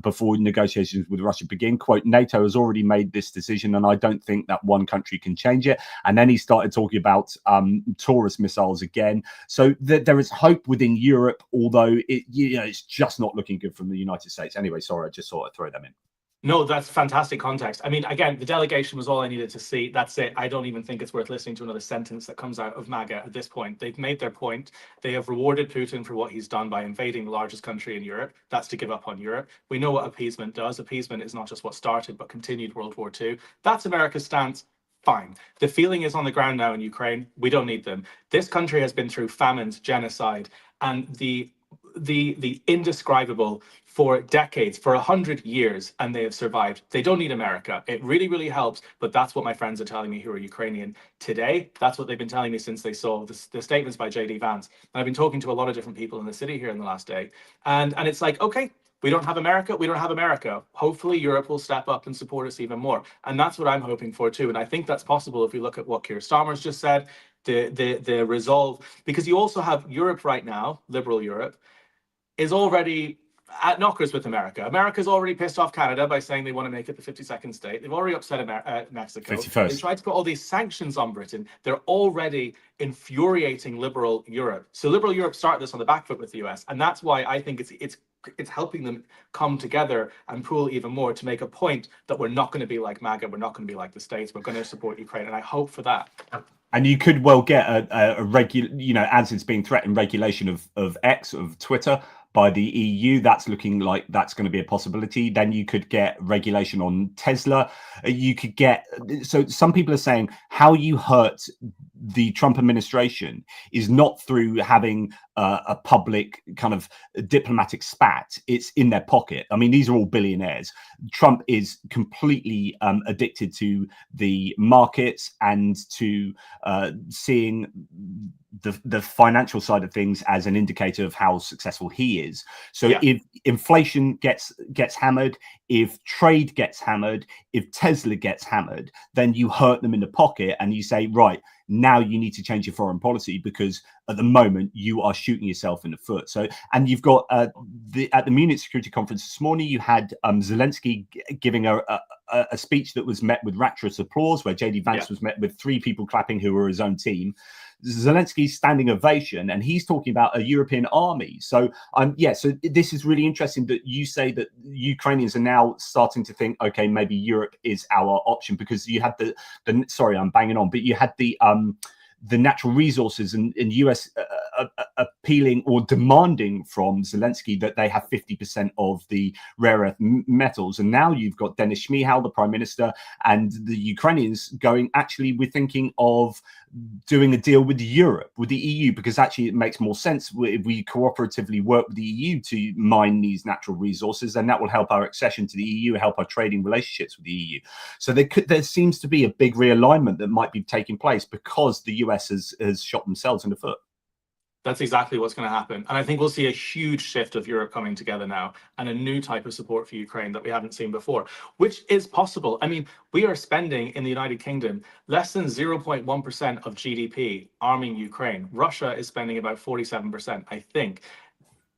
before negotiations with Russia begin. Quote, NATO has already made this decision, and I don't think that one country can change it. And then he started talking about Taurus missiles again. So there is hope within Europe, although it's just not looking good from the United States. Anyway, sorry, I just thought I'd throw them in. No, that's fantastic context. I mean, again, the delegation was all I needed to see. That's it. I don't even think it's worth listening to another sentence that comes out of MAGA at this point. They've made their point. They have rewarded Putin for what he's done by invading the largest country in Europe. That's to give up on Europe. We know what appeasement does. Appeasement is not just what started, but continued World War II. That's America's stance. Fine. The feeling is on the ground now in Ukraine. We don't need them. This country has been through famines, genocide, and the indescribable for decades, for 100 years, and they have survived. They don't need America. It really, really helps, but that's what my friends are telling me who are Ukrainian today. That's what they've been telling me since they saw the statements by JD Vance. And I've been talking to a lot of different people in the city here in the last day, and it's like, okay, we don't have America. We don't have America. Hopefully Europe will step up and support us even more. And that's what I'm hoping for too. And I think that's possible if we look at what Keir Starmer's just said, the resolve, because you also have Europe right now, liberal Europe, is already at knockers with America. America's already pissed off Canada by saying they want to make it the 52nd state. They've already upset Mexico. 51st. They tried to put all these sanctions on Britain. They're already infuriating liberal Europe. So liberal Europe started this on the back foot with the US, and that's why I think it's helping them come together and pool even more to make a point that we're not going to be like MAGA, we're not going to be like the States, we're going to support Ukraine, and I hope for that. And you could well get a regular, as it's being threatened, regulation of X, of Twitter, by the EU. That's looking like that's going to be a possibility. Then you could get regulation on Tesla. You could get, so some people are saying how you hurt the Trump administration is not through having a public kind of diplomatic spat. It's in their pocket. I mean, these are all billionaires. Trump is completely addicted to the markets and to seeing the financial side of things as an indicator of how successful he is. So if inflation gets hammered, if trade gets hammered, if Tesla gets hammered, then you hurt them in the pocket and you say, right, now you need to change your foreign policy because at the moment you are shooting yourself in the foot. So, and you've got at the Munich Security Conference this morning, you had Zelensky giving a speech that was met with rapturous applause, where JD Vance was met with 3 people clapping who were his own team. Zelensky's standing ovation, and he's talking about a European army. So, so this is really interesting that you say that Ukrainians are now starting to think, okay, maybe Europe is our option, because you had the sorry, I'm banging on, but you had the natural resources and US appealing or demanding from Zelensky that they have 50% of the rare earth metals. And now you've got Denis Shmyhal, the prime minister, and the Ukrainians going, actually, we're thinking of doing a deal with Europe, with the EU, because actually it makes more sense if we cooperatively work with the EU to mine these natural resources, and that will help our accession to the EU, help our trading relationships with the EU. So there seems to be a big realignment that might be taking place because the US has shot themselves in the foot. That's exactly what's going to happen. And I think we'll see a huge shift of Europe coming together now, and a new type of support for Ukraine that we haven't seen before, which is possible. I mean, we are spending in the United Kingdom less than 0.1% of GDP arming Ukraine. Russia is spending about 47%, I think.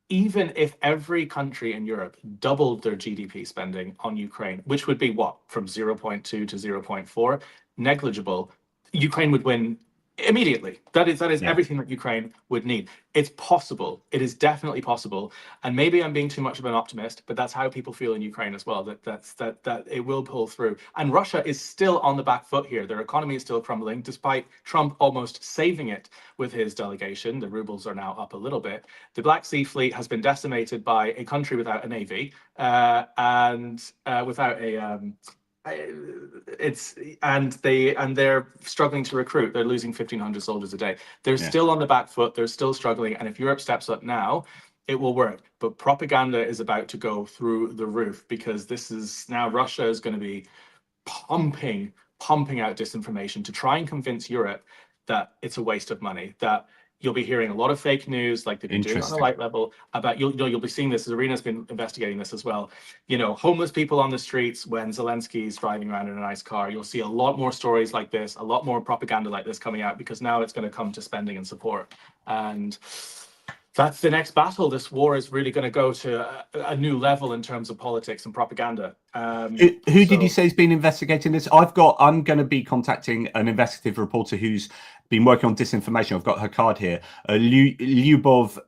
Even if every country in Europe doubled their GDP spending on Ukraine, which would be what, from 0.2 to 0.4, negligible, Ukraine would win immediately. That is everything that Ukraine would need. It's possible. It is definitely possible. And maybe I'm being too much of an optimist, but that's how people feel in Ukraine as well, that it will pull through. And Russia is still on the back foot here. Their economy is still crumbling, despite Trump almost saving it with his delegation. The rubles are now up a little bit. The Black Sea Fleet has been decimated by a country without a navy and without a they're struggling to recruit. They're losing 1,500 soldiers a day. They're still on the back foot. They're still struggling. And if Europe steps up now, it will work. But propaganda is about to go through the roof, because this is now Russia is going to be pumping out disinformation to try and convince Europe that it's a waste of money, that you'll be hearing a lot of fake news, like they've been doing on a light level, about you'll be seeing this. Arena's been investigating this as well. Homeless people on the streets when Zelensky's driving around in a nice car. You'll see a lot more stories like this, a lot more propaganda like this coming out, because now it's going to come to spending and support. And that's the next battle. This war is really going to go to a new level in terms of politics and propaganda. Who did you say has been investigating this? I'm going to be contacting an investigative reporter who's been working on disinformation. I've got her card here. Lyubov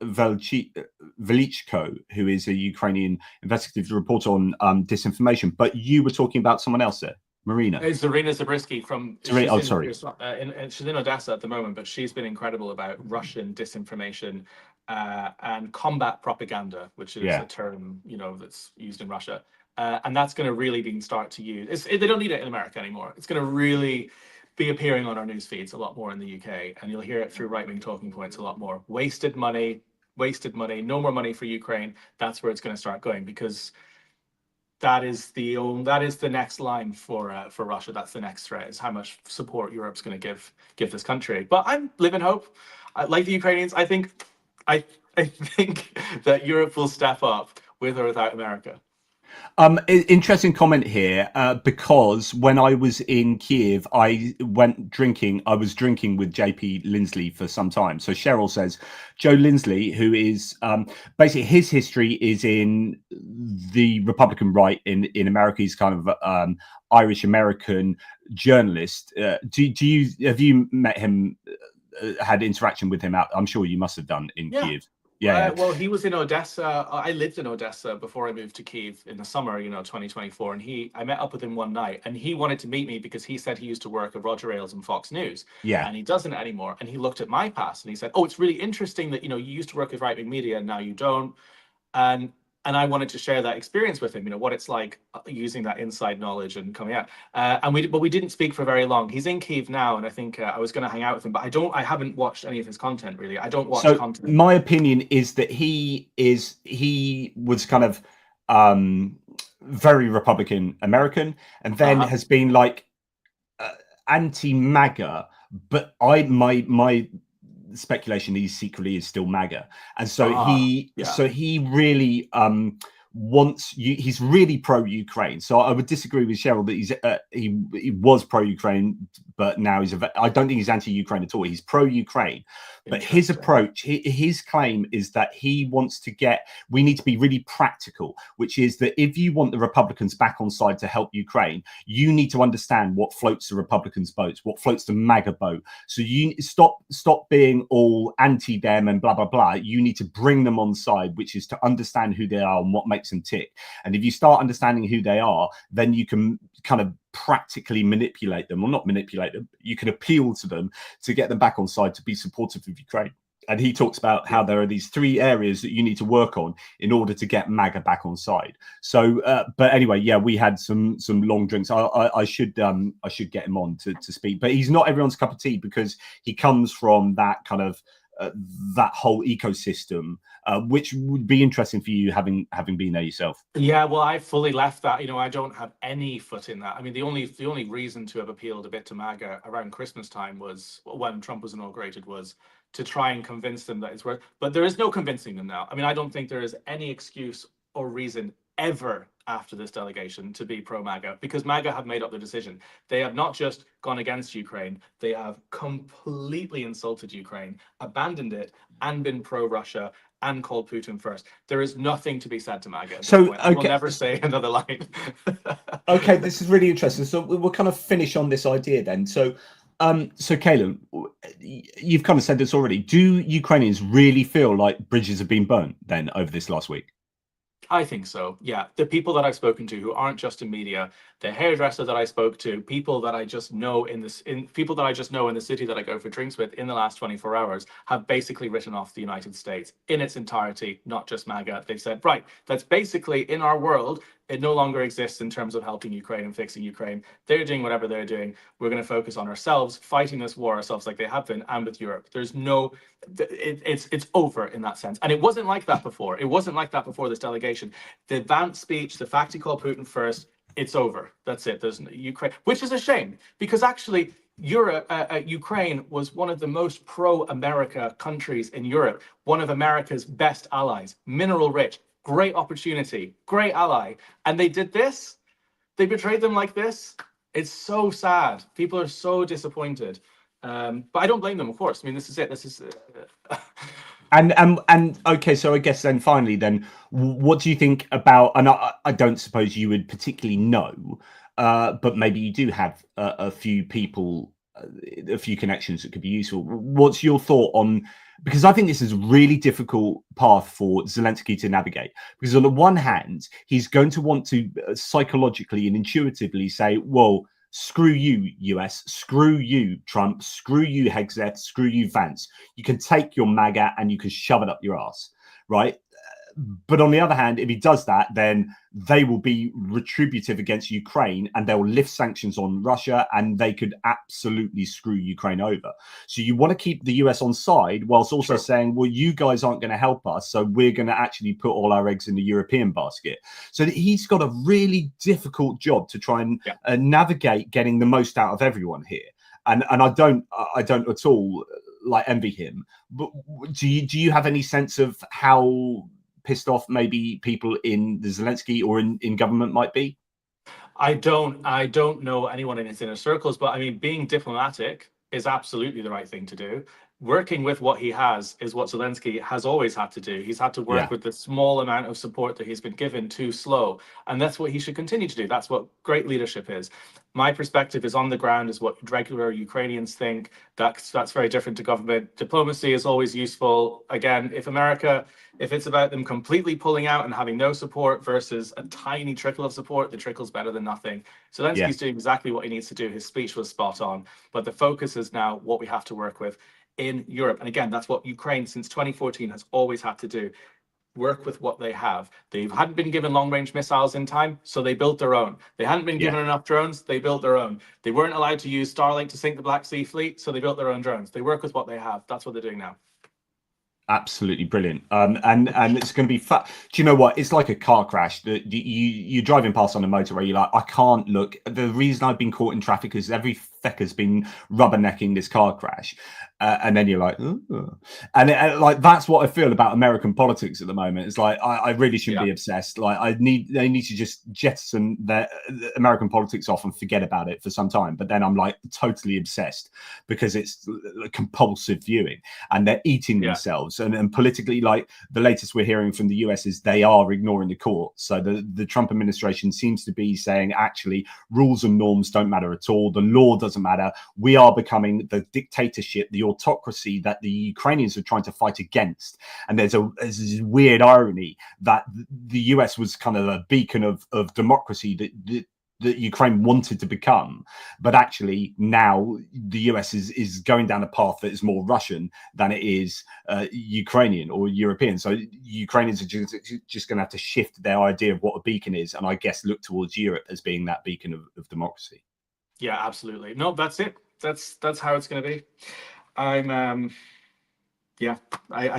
Velichko, who is a Ukrainian investigative reporter on disinformation. But you were talking about someone else there. Marina. It's Zarina Zabriskie from. She's in Odessa at the moment, but she's been incredible about Russian disinformation and combat propaganda, which is a term that's used in Russia, and that's going to really start to use. They don't need it in America anymore. It's going to really be appearing on our news feeds a lot more in the UK, and you'll hear it through right-wing talking points a lot more. Wasted money, no more money for Ukraine. That's where it's going to start going, because that is the next line for Russia. That's the next threat, is how much support Europe's going to give this country. But I live in hope. Like the Ukrainians, I think that Europe will step up with or without America. Interesting comment here, because when I was in Kiev, I was drinking with JP Lindsley for some time. So Cheryl says, Joe Lindsley, who is basically, his history is in the Republican right in America. He's kind of Irish American journalist. Have you met him, had interaction with him out? I'm sure you must have done in Kiev. Yeah. Well, he was in Odessa. I lived in Odessa before I moved to Kyiv in the summer, 2024. And I met up with him one night, and he wanted to meet me because he said he used to work at Roger Ailes and Fox News. Yeah. And he doesn't anymore. And he looked at my past and he said, "Oh, it's really interesting that, you used to work with right-wing media and now you don't." And I wanted to share that experience with him, what it's like using that inside knowledge and coming out. But we didn't speak for very long. He's in Kyiv now, and I think I was going to hang out with him, but I haven't watched any of his content really. I don't watch content. My opinion is that he was kind of very Republican American, and then has been like anti-MAGA. But my speculation, he secretly is still MAGA, and so he really he's really pro-Ukraine. So I would disagree with Cheryl that he was pro-Ukraine, but now I don't think he's anti-Ukraine at all. He's pro-Ukraine, but his approach, his claim is that we need to be really practical, which is that if you want the Republicans back on side to help Ukraine, you need to understand what floats the Republicans' boats, what floats the MAGA boat. So you stop being all anti them and blah blah blah. You need to bring them on side, which is to understand who they are and what makes them tick. And if you start understanding who they are, then you can kind of practically manipulate them, or not manipulate them, you can appeal to them to get them back on side to be supportive of Ukraine. And he talks about how there are these 3 areas that you need to work on in order to get MAGA back on side. So but anyway, we had some long drinks. I should get him on to speak, but he's not everyone's cup of tea, because he comes from that kind of that whole ecosystem, which would be interesting for you, having been there yourself. Yeah, well, I fully left that. I don't have any foot in that. I mean, the only reason to have appealed a bit to MAGA around Christmas time was when Trump was inaugurated, was to try and convince them that it's worth. But there is no convincing them now. I mean, I don't think there is any excuse or reason ever after this delegation to be pro-MAGA, because MAGA have made up their decision. They have not just gone against Ukraine, they have completely insulted Ukraine, abandoned it, and been pro-Russia, and called Putin first. There is nothing to be said to MAGA at this point. I will never say another line. Okay, this is really interesting. So we'll kind of finish on this idea then. So Caolan, you've kind of said this already. Do Ukrainians really feel like bridges have been burnt then over this last week? I think so. Yeah, the people that I've spoken to who aren't just in media, the hairdresser that I spoke to, people that I just know in the city that I go for drinks with in the last 24 hours, have basically written off the United States in its entirety, not just MAGA. They've said, right, that's basically in our world. It no longer exists in terms of helping Ukraine and fixing Ukraine. They're doing whatever they're doing. We're going to focus on ourselves, fighting this war ourselves like they have been, and with Europe. There's no, it's over in that sense. And it wasn't like that before. It wasn't like that before this delegation. The Vance speech, the fact he called Putin first, it's over. That's it. There's Ukraine, which is a shame, because actually Ukraine was one of the most pro-America countries in Europe, one of America's best allies, mineral rich, great opportunity, great ally. And they did this. They betrayed them like this. It's so sad. People are so disappointed. But I don't blame them, of course. I mean, this is it. This is And okay, so I guess then finally, then what do you think about? And I don't suppose you would particularly know, but maybe you do have a few people, a few connections that could be useful. What's your thought on? Because I think this is a really difficult path for Zelensky to navigate. Because on the one hand, he's going to want to psychologically and intuitively say, well, screw you, US, screw you, Trump, screw you, Hegseth, screw you, Vance. You can take your MAGA and you can shove it up your ass, right? But on the other hand, if he does that, then they will be retributive against Ukraine and they'll lift sanctions on Russia and they could absolutely screw Ukraine over. So you want to keep the US on side whilst also saying, well, you guys aren't going to help us. So we're going to actually put all our eggs in the European basket. So he's got a really difficult job to try and navigate getting the most out of everyone here. And I don't at all like envy him. But do you have any sense of how pissed off maybe people in the Zelensky or in government might be? I don't know anyone in his inner circles, but I mean, being diplomatic is absolutely the right thing to do. Working with what he has is what Zelensky has always had to do. He's had to work with the small amount of support that he's been given too slow. And that's what he should continue to do. That's what great leadership is. My perspective is on the ground is what regular Ukrainians think. That's very different to government. Diplomacy is always useful. Again, if it's about them completely pulling out and having no support versus a tiny trickle of support, the trickle's better than nothing. Zelensky's doing exactly what he needs to do. His speech was spot on. But the focus is now what we have to work with in Europe. And again, that's what Ukraine since 2014 has always had to do. Work with what they have. They hadn't been given long-range missiles in time, so they built their own. They hadn't been given enough drones, they built their own. They weren't allowed to use Starlink to sink the Black Sea Fleet, so they built their own drones. They work with what they have. That's what they're doing now. Absolutely brilliant. And it's going to be fun. Do you know what? It's like a car crash that you're driving past on a motorway. You're like, I can't look. The reason I've been caught in traffic is every fecker's been rubbernecking this car crash. And then you're like, ooh. And like, that's what I feel about American politics at the moment. It's like, I really shouldn't be obsessed. Like they need to just jettison the American politics off and forget about it for some time. But then I'm like totally obsessed because it's compulsive viewing and they're eating themselves. And politically, like the latest we're hearing from the US is they are ignoring the court. So the Trump administration seems to be saying, actually, rules and norms don't matter at all. The law doesn't matter. We are becoming the dictatorship, the autocracy that the Ukrainians are trying to fight against. And there's this weird irony that the US was kind of a beacon of democracy that Ukraine wanted to become, but actually now the US is going down a path that is more Russian than it is Ukrainian or European. So Ukrainians are just going to have to shift their idea of what a beacon is, and I guess look towards Europe as being that beacon of democracy. Yeah, absolutely. No, that's it. That's how it's going to be. I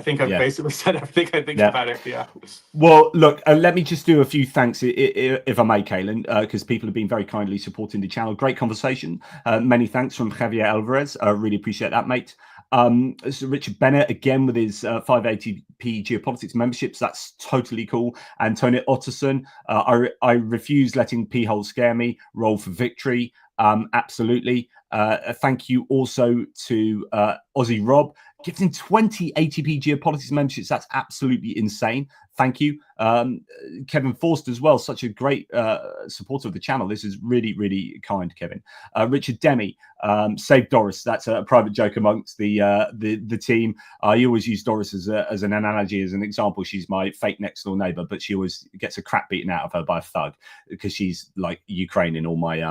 think I've basically said everything I think about it. Yeah. Well, look, let me just do a few thanks, if I may, Caolan, because people have been very kindly supporting the channel. Great conversation. Many thanks from Javier Alvarez. I really appreciate that, mate. So Richard Bennett, again, with his 5 ATP Geopolitics memberships. That's totally cool. Antonio Otterson, I refuse letting P-hole scare me. Roll for victory. Absolutely. Thank you also to Aussie Rob, gifting 20 ATP Geopolitics memberships. That's absolutely insane. Thank you. Kevin Forster as well, such a great supporter of the channel. This is really, really kind, Kevin. Richard Demi, save Doris. That's a private joke amongst the team. I always use Doris as an analogy, as an example. She's my fake next door neighbor, but she always gets a crap beaten out of her by a thug because she's like Ukraine in all my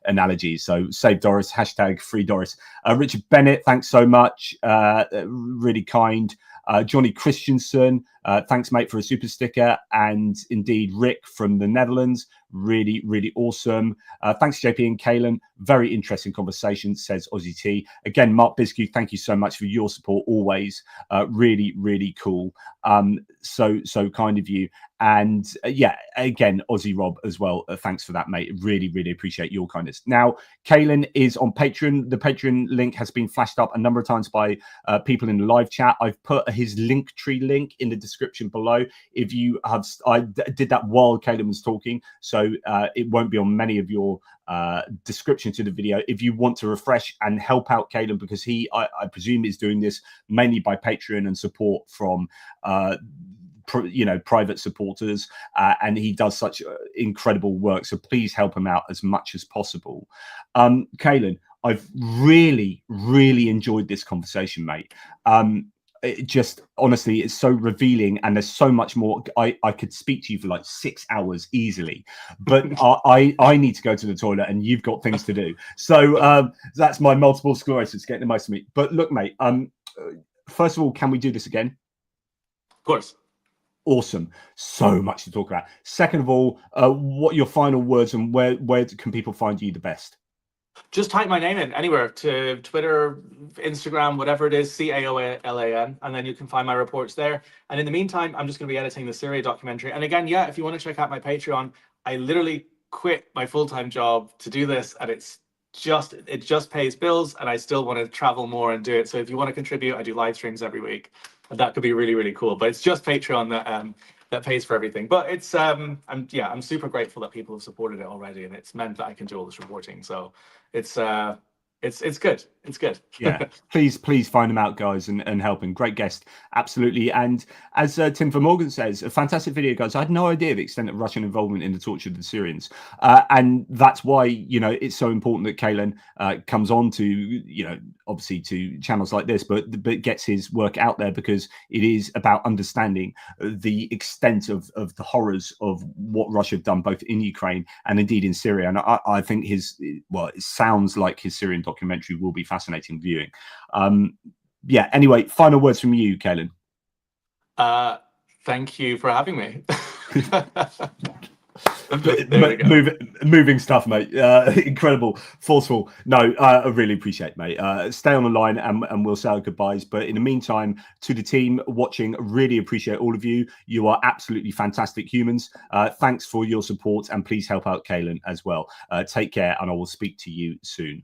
analogies. So save Doris, hashtag free Doris. Richard Bennett, thanks so much. Really kind. Johnny Christensen, thanks, mate, for a super sticker. And indeed, Rick from the Netherlands, really, really awesome. Thanks, JP and Caolan. Very interesting conversation, says Aussie T. Again, Mark Biscu, thank you so much for your support always. Really, really cool. So kind of you. And yeah, again, Aussie Rob as well. Thanks for that, mate. Really, really appreciate your kindness. Now, Caolan is on Patreon. The Patreon link has been flashed up a number of times by people in the live chat. I've put his Linktree link in the description description below. If you have, I did that while Caolan was talking, so it won't be on many of your description to the video. If you want to refresh and help out Caolan, because he, I presume, is doing this mainly by Patreon and support from private supporters, and he does such incredible work, so please help him out as much as possible. Caolan, I've really enjoyed this conversation, mate. It just, honestly, it's so revealing, and there's so much more. I could speak to you for like 6 hours easily, but I need to go to the toilet, and you've got things to do. So that's my multiple sclerosis getting the most of me. But look, mate, first of all, can we do this again? Of course. Awesome. So much to talk about. Second of all, what are your final words, and where can people find you the best? Just type my name in anywhere, to Twitter, Instagram, whatever it is, Caolan, and then you can find my reports there. And in the meantime, I'm just going to be editing the Syria documentary. And again, yeah, if you want to check out my Patreon, I literally quit my full-time job to do this, and it just pays bills, and I still want to travel more and do it. So if you want to contribute, I do live streams every week, and that could be really cool. But it's just Patreon that pays for everything. But it's I'm super grateful that people have supported it already, and it's meant that I can do all this reporting. So it's good. It's good. Yeah, please find them out, guys, and help him. Great guest, absolutely. And as Tim Van Morgan says, a fantastic video, guys. I had no idea the extent of Russian involvement in the torture of the Syrians, and that's why it's so important that Caolan comes on to obviously to channels like this, but gets his work out there, because it is about understanding the extent of the horrors of what Russia have done, both in Ukraine and indeed in Syria. And I think it sounds like his Syrian documentary will be fascinating viewing. Anyway, final words from you, Caolan. Thank you for having me. Moving stuff, mate. Incredible, forceful. No, I really appreciate it, mate. Stay on the line, and we'll say our goodbyes. But in the meantime, to the team watching, really appreciate all of you. You are absolutely fantastic humans. Thanks for your support, and please help out Caolan as well. Take care, and I will speak to you soon.